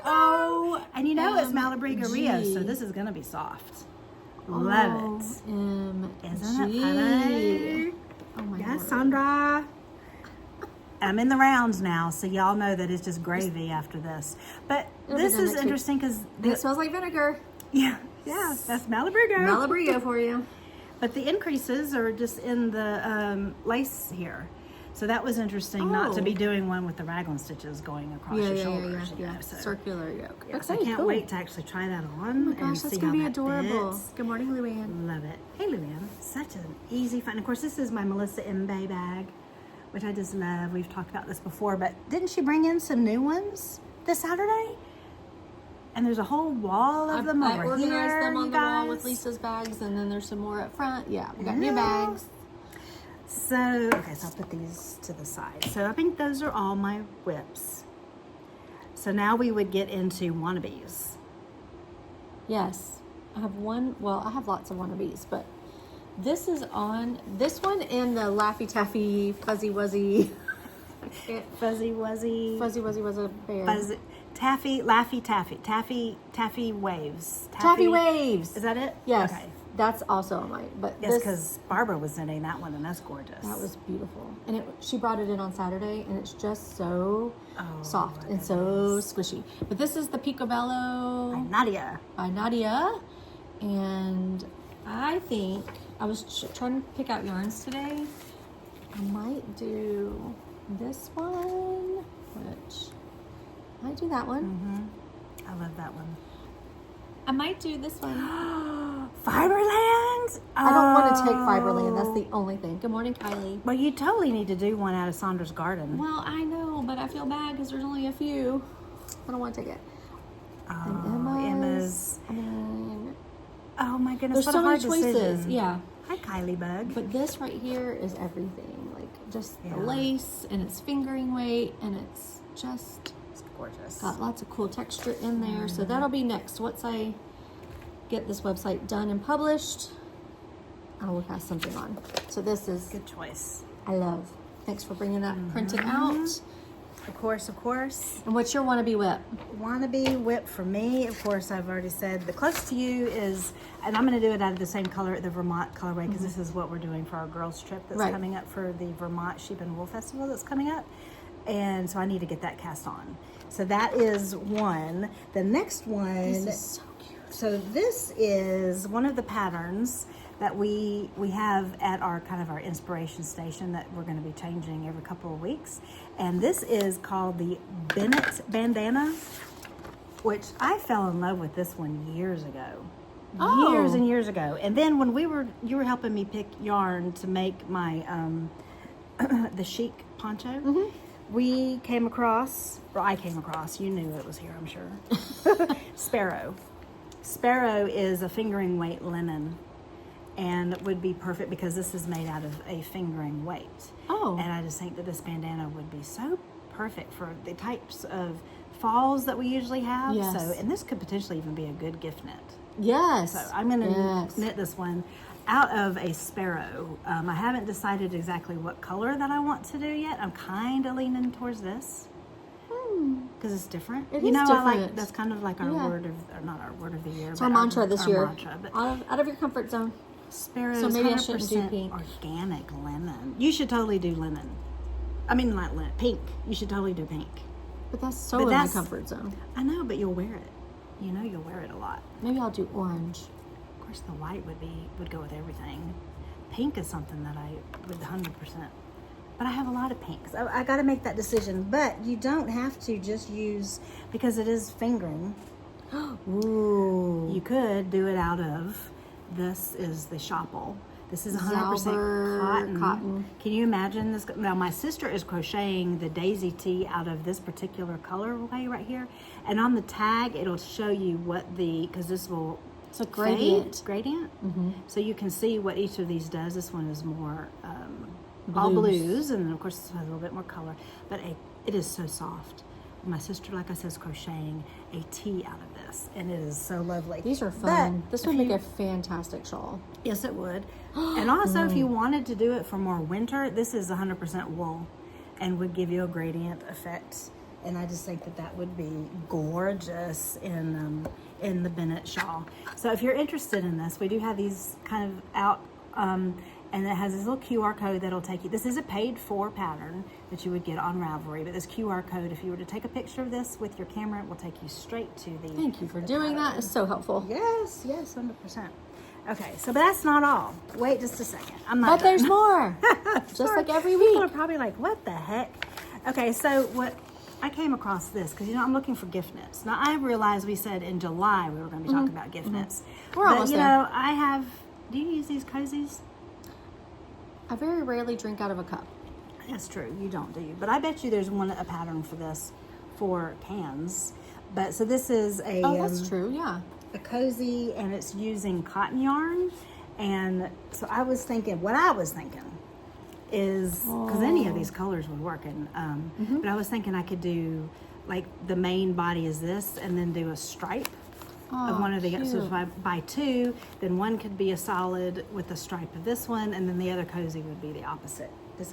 Oh, and you know it's Malabrigo Rios, so this is gonna be soft. Love it. Isn't it funny? Oh my Yes, Lord. Sandra. I'm in the rounds now, so y'all know that it's just gravy after this. But this is interesting because it smells like vinegar. Yeah, that's Malabrigo. Malabrigo for you. But the increases are just in the lace here. So that was interesting not to be doing one with the raglan stitches going across your shoulders. Yeah. Circular yoke. Yes, I can't wait to actually try that on. Oh my gosh, that's going to be adorable. Fits. Good morning, Luann. Love it. Hey, Luann. Such an easy fun. Of course, this is my Melissa Mbe bag, which I just love. We've talked about this before, but didn't she bring in some new ones this Saturday? And there's a whole wall of them over here. I organized them on the wall with Lisa's bags, and then there's some more up front. Yeah, we got new bags. So, okay, so I'll put these to the side. So I think those are all my whips. So now we would get into wannabes. Yes. I have lots of wannabes, but this is on, this one and the Laffy Taffy Fuzzy Wuzzy. Fuzzy Wuzzy. Fuzzy Wuzzy was a bear. Taffy, Laffy Taffy. Taffy Waves. Taffy Waves. Is that it? Yes. Okay. That's also on mine. But yes, because Barbara was knitting that one, and that's gorgeous. That was beautiful. And she brought it in on Saturday, and it's just so soft and so squishy. But this is the Picobello by Nadia. And I think, I was trying to pick out yarns today. I might do this one, which I might do that one. Mm-hmm. I love that one. I might do this one. Fiberland? I don't want to take Fiberland. That's the only thing. Good morning, Kylie. Well, you totally need to do one out of Sandra's garden. Well, I know, but I feel bad because there's only a few. I don't want to take it. Oh, Emma's. I mean, oh my goodness, there's so many choices. Decision. Yeah. Hi, Kylie Bug. But this right here is everything. Like just the lace, and it's fingering weight, and it's just gorgeous. Got lots of cool texture in there. So that'll be next. Once I get this website done and published, I will pass something on. So this is good choice. I love. Thanks for bringing that printed out. Of course. And what's your wannabe whip? Wannabe whip for me, of course, I've already said the close to you is, and I'm going to do it out of the same color, the Vermont colorway, because this is what we're doing for our girls trip that's coming up for the Vermont Sheep and Wool Festival that's coming up. And so I need to get that cast on. So that is one. The next one. This is so cute. So this is one of the patterns that we have at our kind of our inspiration station that we're going to be changing every couple of weeks. And this is called the Bennet Bandana, which I fell in love with this one years ago. Oh. Years and years ago. And then when you were helping me pick yarn to make my the Chic poncho, we came across, or I came across, you knew it was here, I'm sure. Sparrow. Sparrow is a fingering weight linen and would be perfect because this is made out of a fingering weight. Oh. And I just think that this bandana would be so perfect for the types of falls that we usually have. Yes. So, and this could potentially even be a good gift knit. Yes. So I'm going to knit this one out of a Sparrow. I haven't decided exactly what color that I want to do yet. I'm kind of leaning towards this because it's different. It you is know, different. I like that's kind of like our word of, or not our word of the year. It's but our mantra this our year. Mantra, but Out of your comfort zone. Sparrow So is maybe I 100% shouldn't do pink. organic linen. You should totally do linen. I mean, not linen, pink. You should totally do pink. But that's so But in that's- my comfort zone. I know, but you'll wear it. You know, you'll wear it a lot. Maybe I'll do orange. Of course, the white would go with everything. Pink is something that I would 100%. But I have a lot of pinks. I got to make that decision. But you don't have to just use, because it is fingering. Ooh. You could do it out of, this is the Shawl. This is 100% Zalber cotton. Can you imagine this? Now, my sister is crocheting the daisy tee out of this particular colorway right here. And on the tag, it'll show you what because this will It's a gradient. Gradient. So you can see what each of these does. This one is more all blues, and then of course this has a little bit more color. But it is so soft. My sister, like I said, is crocheting a tee out of this, and it is so lovely. These are fun. But This would make a fantastic shawl. yes, it would. And also, if you wanted to do it for more winter, this is 100% wool, and would give you a gradient effect. And I just think that would be gorgeous in the Bennet shawl. So if you're interested in this, we do have these kind of out, and it has this little QR code that'll take you. This is a paid-for pattern that you would get on Ravelry, but this QR code, if you were to take a picture of this with your camera, it will take you straight to the. Thank you for doing that. It's so helpful. Yes, 100%. Okay, so but that's not all. Wait just a second. I'm not. But there's done. more. Just Sorry. like every People are week. probably like, what the heck? Okay, so what I came across this because I'm looking for gift knits. Now I realized we said in July we were going to be talking about gift knits. We're but almost you there. know, I have. Do you use these cozies? I very rarely drink out of a cup. That's true. You don't, do you? But I bet you there's a pattern for this for cans. But so this is a. Oh, that's true. Yeah. A cozy, and it's using cotton yarn. And so what I was thinking is, because any of these colors would work, but I was thinking I could do, like, the main body is this, and then do a stripe of one of the, so if I buy two, then one could be a solid with a stripe of this one, and then the other cozy would be the opposite. Did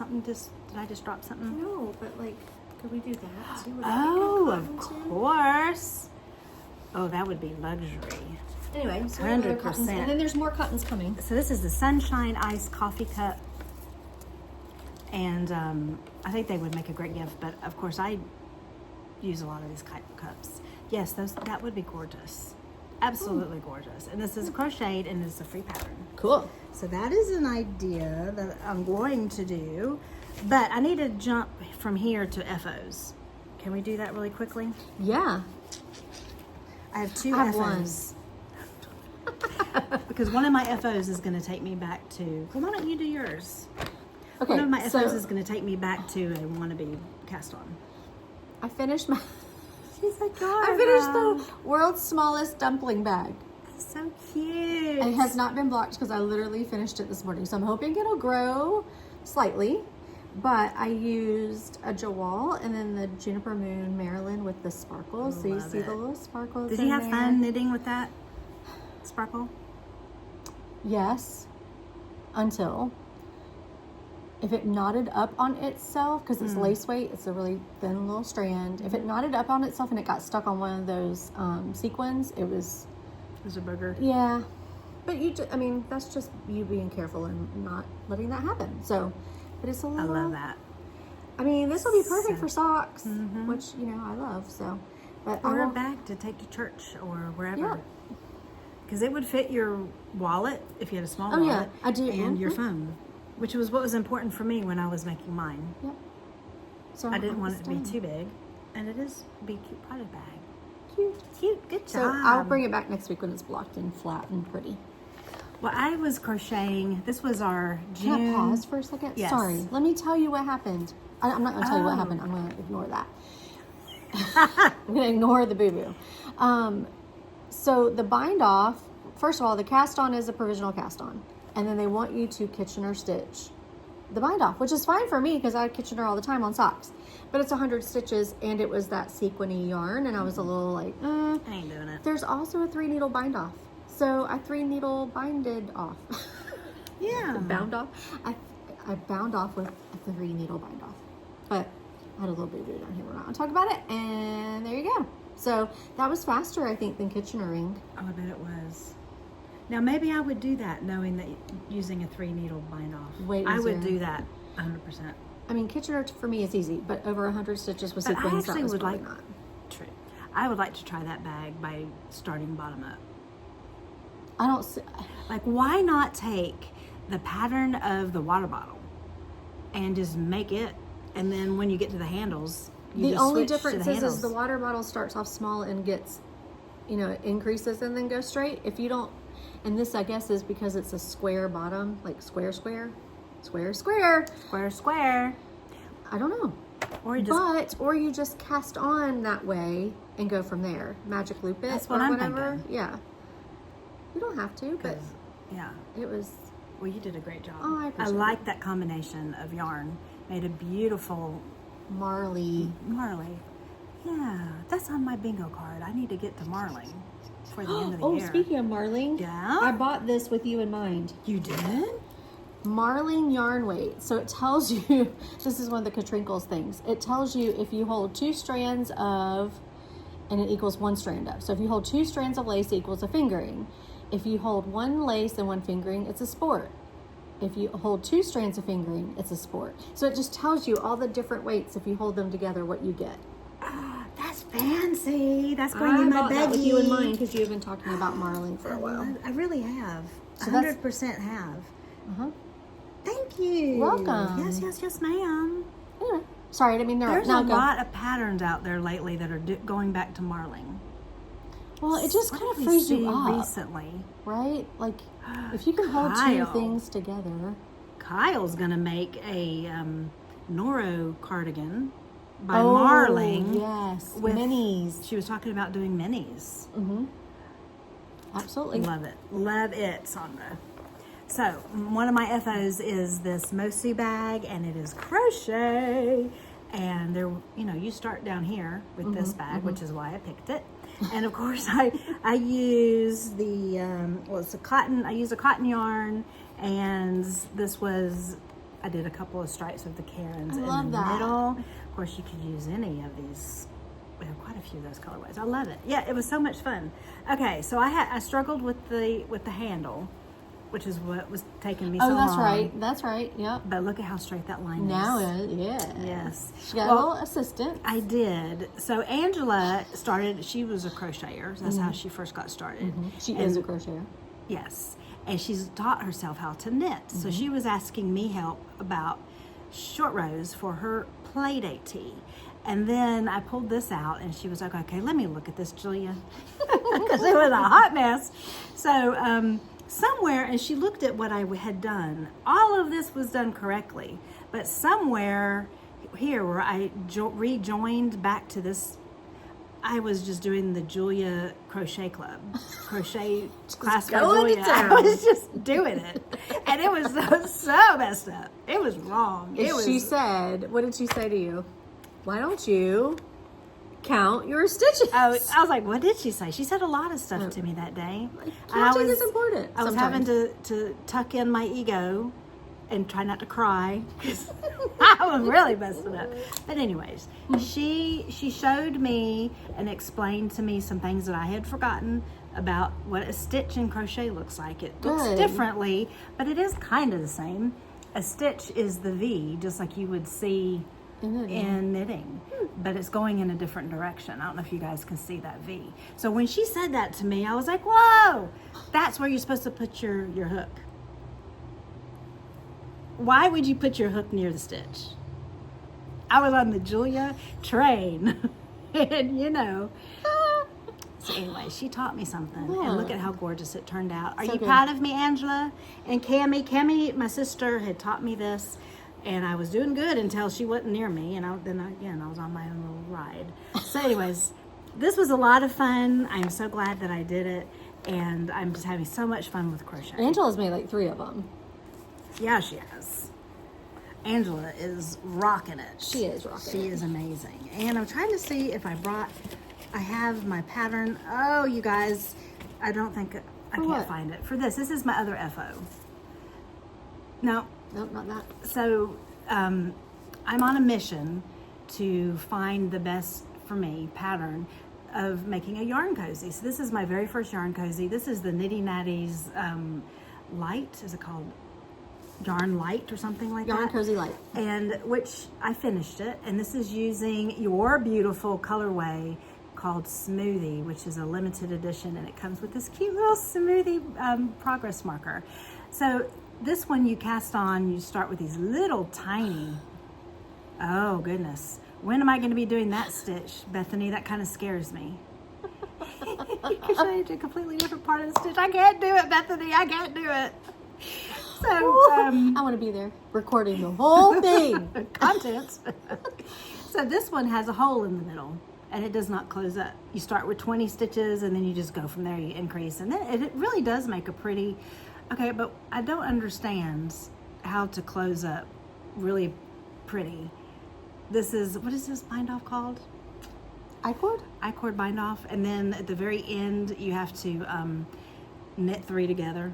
I just drop something? No, but like, could we do that too? Oh, of course. Oh, that would be luxury. Anyway, so 100%. And then there's more cottons coming. So this is the Sunshine Ice Coffee Cup. And I think they would make a great gift, but of course I use a lot of these cups. Yes, that would be gorgeous. Absolutely gorgeous. And this is crocheted, and it's a free pattern. Cool. So that is an idea that I'm going to do, but I need to jump from here to FOs. Can we do that really quickly? Yeah. I have two I have FOs. Because one of my FOs is going to take me back to, well, why don't you do yours? Okay. One of my FOs is going to take me back to a wannabe cast on. I finished my. She's like, I finished the world's smallest dumpling bag. So cute. And it has not been blocked because I literally finished it this morning. So I'm hoping it'll grow slightly. But I used a Shawl and then the Juniper Moon Maryland with the sparkles. So you see the little sparkles. Did you have fun knitting with that sparkle? Yes. Until if it knotted up on itself, because it's lace weight, it's a really thin little strand. If it knotted up on itself and it got stuck on one of those sequins, it was a booger. Yeah, but that's just you being careful and not letting that happen. So, but it's a little. I love that. I mean, this will be perfect for socks, which I love. So, but or a bag to take to church or wherever. Yeah. Because it would fit your wallet if you had a small wallet. Yeah, I do. And your phone, which was what was important for me when I was making mine. Yep. So I didn't want it to be too big, and it is a big, cute potted bag. Cute. Good job. So I'll bring it back next week when it's blocked and flat and pretty. Well, I was crocheting. This was our June. Can I pause for a second? Yes. Sorry. Let me tell you what happened. I'm not going to tell you what happened. I'm going to ignore that. I'm going to ignore the boo-boo. So the bind off, first of all, the cast on is a provisional cast on. And then they want you to Kitchener stitch the bind off, which is fine for me because I Kitchener all the time on socks. But it's 100 stitches and it was that sequiny yarn. And I was a little like, I ain't doing it. There's also a 3-needle bind off. So I 3-needle binded off. Yeah. Bound off. I bound off with a 3-needle bind off. But I had a little boo-boo down here. We're not going to talk about it. And there you go. So that was faster, I think, than Kitchenering. Oh, I bet it was. Now, maybe I would do that knowing that using a 3-needle bind off. Way easier. I would do that 100%. I mean, Kitchener for me is easy, but over 100 stitches with sequins, that was probably not. True. I would like to try that bag by starting bottom up. I don't see. Like, why not take the pattern of the water bottle and just make it, and then when you get to the handles, you the just only switch to difference the is handles. the water bottle starts off small and gets, increases and then goes straight. If you don't, and this I guess is because it's a square bottom, like square. I don't know. Or you just cast on that way and go from there. Magic loop it. That's what or I'm whatever. thinking. Yeah. You don't have to, but yeah, it was. Well, you did a great job. Oh, I appreciate it. like that combination of yarn. Made a beautiful Marley. Yeah, that's on my bingo card. I need to get to marling for the end of the year. Oh, speaking of marling, yeah, I bought this with you in mind. You did? Marling yarn weight. So it tells you, this is one of the Katrinkles things. It tells you if you hold 2 strands of, and it equals 1 strand of. So if you hold 2 strands of lace, it equals a fingering. If you hold 1 lace and 1 fingering, it's a sport. If you hold 2 strands of fingering, it's a sport. So it just tells you all the different weights. If you hold them together, what you get. That's fancy. That's going in my bought that baggie. with you in mind because you have been talking about marling for a while. I really have. So 100% have. Uh-huh. Thank you. Welcome. Yes, ma'am. Anyway, sorry, I didn't mean there's a lot of patterns out there lately that are going back to marling. Well, it just kind of frees you up. Recently, right? Like, if you can hold 2 things together. Kyle's gonna make a Noro cardigan by marling. Yes, with minis. She was talking about doing minis. Mm-hmm. Absolutely. Love it, Sandra. So one of my FOs is this Mosu bag, and it is crochet. And there, you start down here with this bag, which is why I picked it. And of course, I use the it's a cotton. I use a cotton yarn, and this was. I did a couple of stripes of the Karens in the middle. Of course, you could use any of these. We have quite a few of those colorways. I love it. Yeah, it was so much fun. Okay, so I struggled with the handle, which is what was taking me so long. Oh, that's right. Yep. But look at how straight that line is. Now it is. Yes. She got a little assistant. I did. So Angela started, she was a crocheter. That's how she first got started. She is a crocheter. Yes. And she's taught herself how to knit. So she was asking me help about short rows for her play date tee. And then I pulled this out, and she was like, okay, let me look at this, Julia. Because it was a hot mess. So somewhere, and she looked at what I had done. All of this was done correctly. But somewhere here where I rejoined back to this, I was just doing the Julia Crochet Club. Crochet class by Julia. I was just doing it. And it was so messed up. It was wrong. She said, what did she say to you? Why don't you count your stitches? I was like, what did she say? She said a lot of stuff to me that day. Counting is important. I was having to tuck in my ego and try not to cry because I was really messing up. But anyways, she showed me and explained to me some things that I had forgotten about what a stitch in crochet looks like. It looks differently, but it is kind of the same. A stitch is the V, just like you would see in knitting, but it's going in a different direction. I don't know if you guys can see that V. So when she said that to me, I was like, whoa, that's where you're supposed to put your hook. Why would you put your hook near the stitch? I was on the Julia train, and you know. So anyway, she taught me something, and look at how gorgeous it turned out. Are you proud of me, Angela? And Cammie? Cammie, my sister, had taught me this, and I was doing good until she wasn't near me, and then I was on my own little ride. So anyways, this was a lot of fun. I'm so glad that I did it, and I'm just having so much fun with crochet. Angela's made like 3 of them. Yeah, she has. Angela is rocking it. She is rocking it. She is amazing. And I'm trying to see if I have my pattern. Oh, you guys, I don't think, I can't find it. For this is my other FO. No. Nope, not that. So, I'm on a mission to find the best, for me, pattern of making a yarn cozy. So this is my very first yarn cozy. This is the Nitty Natty's Lite. Is it called Yarn Lite or something like that? Yarn Cozy Lite. And which I finished it. And this is using your beautiful colorway called Smoothie, which is a limited edition, and it comes with this cute little Smoothie progress marker. So this one you cast on, you start with these little tiny, oh goodness. When am I going to be doing that stitch, Bethany? That kind of scares me. Because I did a completely different part of the stitch. I can't do it, Bethany. I can't do it. So, I want to be there recording the whole thing. Contents. So this one has a hole in the middle, and it does not close up. You start with 20 stitches, and then you just go from there. You increase, and then it really does make a pretty. Okay, but I don't understand how to close up really pretty. This is, what is this bind off called? I-cord? I-cord bind off, and then at the very end you have to knit 3 together.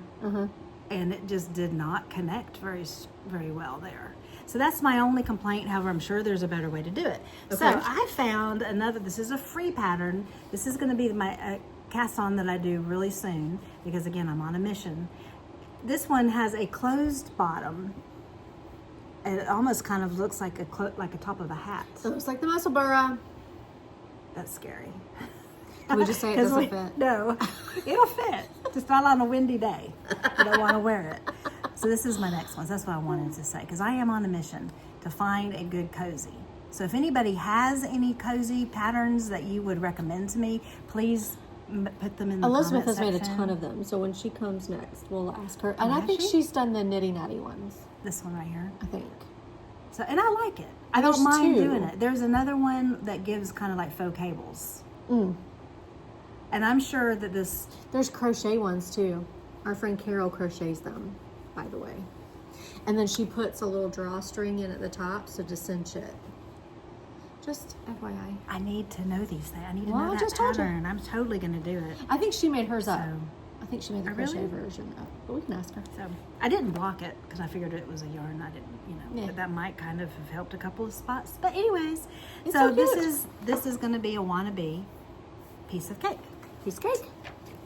And it just did not connect very well there. So that's my only complaint. However, I'm sure there's a better way to do it. Okay. So I found another, this is a free pattern. This is going to be my cast on that I do really soon, because again, I'm on a mission. This one has a closed bottom. And it almost kind of looks like a top of a hat. So it looks like the muscle burra. That's scary. Can we just say it doesn't fit? No, it'll fit. Just not on a windy day. You don't want to wear it. So this is my next one. So that's what I wanted to say, because I am on a mission to find a good cozy. So if anybody has any cozy patterns that you would recommend to me, please put them in the Elizabeth comment has made a section. ton of them. So when she comes next, we'll ask her. And I think she's done the Nitty Natty ones. This one right here. I think. So, and I like it. I don't mind doing it. There's another one that gives kind of like faux cables. And I'm sure that this... There's crochet ones too. Our friend Carol crochets them, by the way. And then she puts a little drawstring in at the top, so to cinch it. Just FYI. I need to know these things. I need to know that pattern. I'm totally going to do it. I think she made hers up. I think she made the crochet really? version up. But we can ask her. So I didn't block it because I figured it was a yarn. I didn't, but that might kind of have helped a couple of spots. But anyways, so this is going to be a wannabe piece of cake. Piece of cake.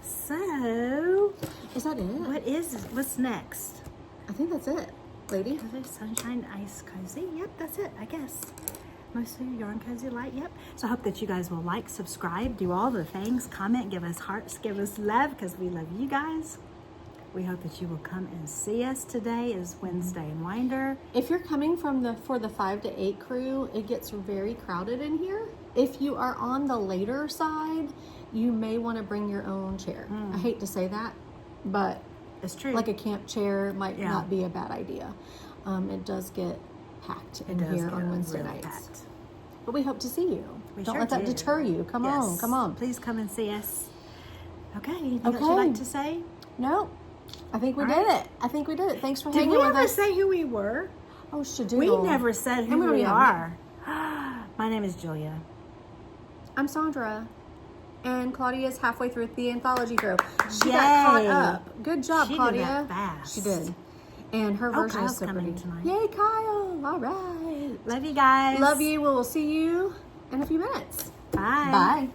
So, is that it? What's next? I think that's it, lady. Sunshine Ice Cozy. Yep, that's it, I guess. Mosu Yarn Cozy Light. Yep. So I hope that you guys will like, subscribe, do all the things, comment, give us hearts, give us love, because we love you guys. We hope that you will come and see us. Today is Wednesday in Winder. If you're coming from for the 5 to 8 crew, it gets very crowded in here. If you are on the later side, you may want to bring your own chair. I hate to say that, but it's true. Like a camp chair might not be a bad idea. It does get packed in here on Wednesday nights. Packed. But we hope to see you. Don't let that deter you. Come on. Please come and see us. Okay, anything else you'd like to say? No. I think we did it. Thanks for hanging with us. Did we ever say who we were? Oh, shadoodle. We never said who we are. My name is Julia. I'm Sandra. And Claudia's halfway through the Anthology crew. She got caught up. Good job, Claudia. Did that fast. She did. And her version Kyle's is so coming pretty. tonight. Yay, Kyle! All right. Love you guys. Love you. We'll see you in a few minutes. Bye. Bye.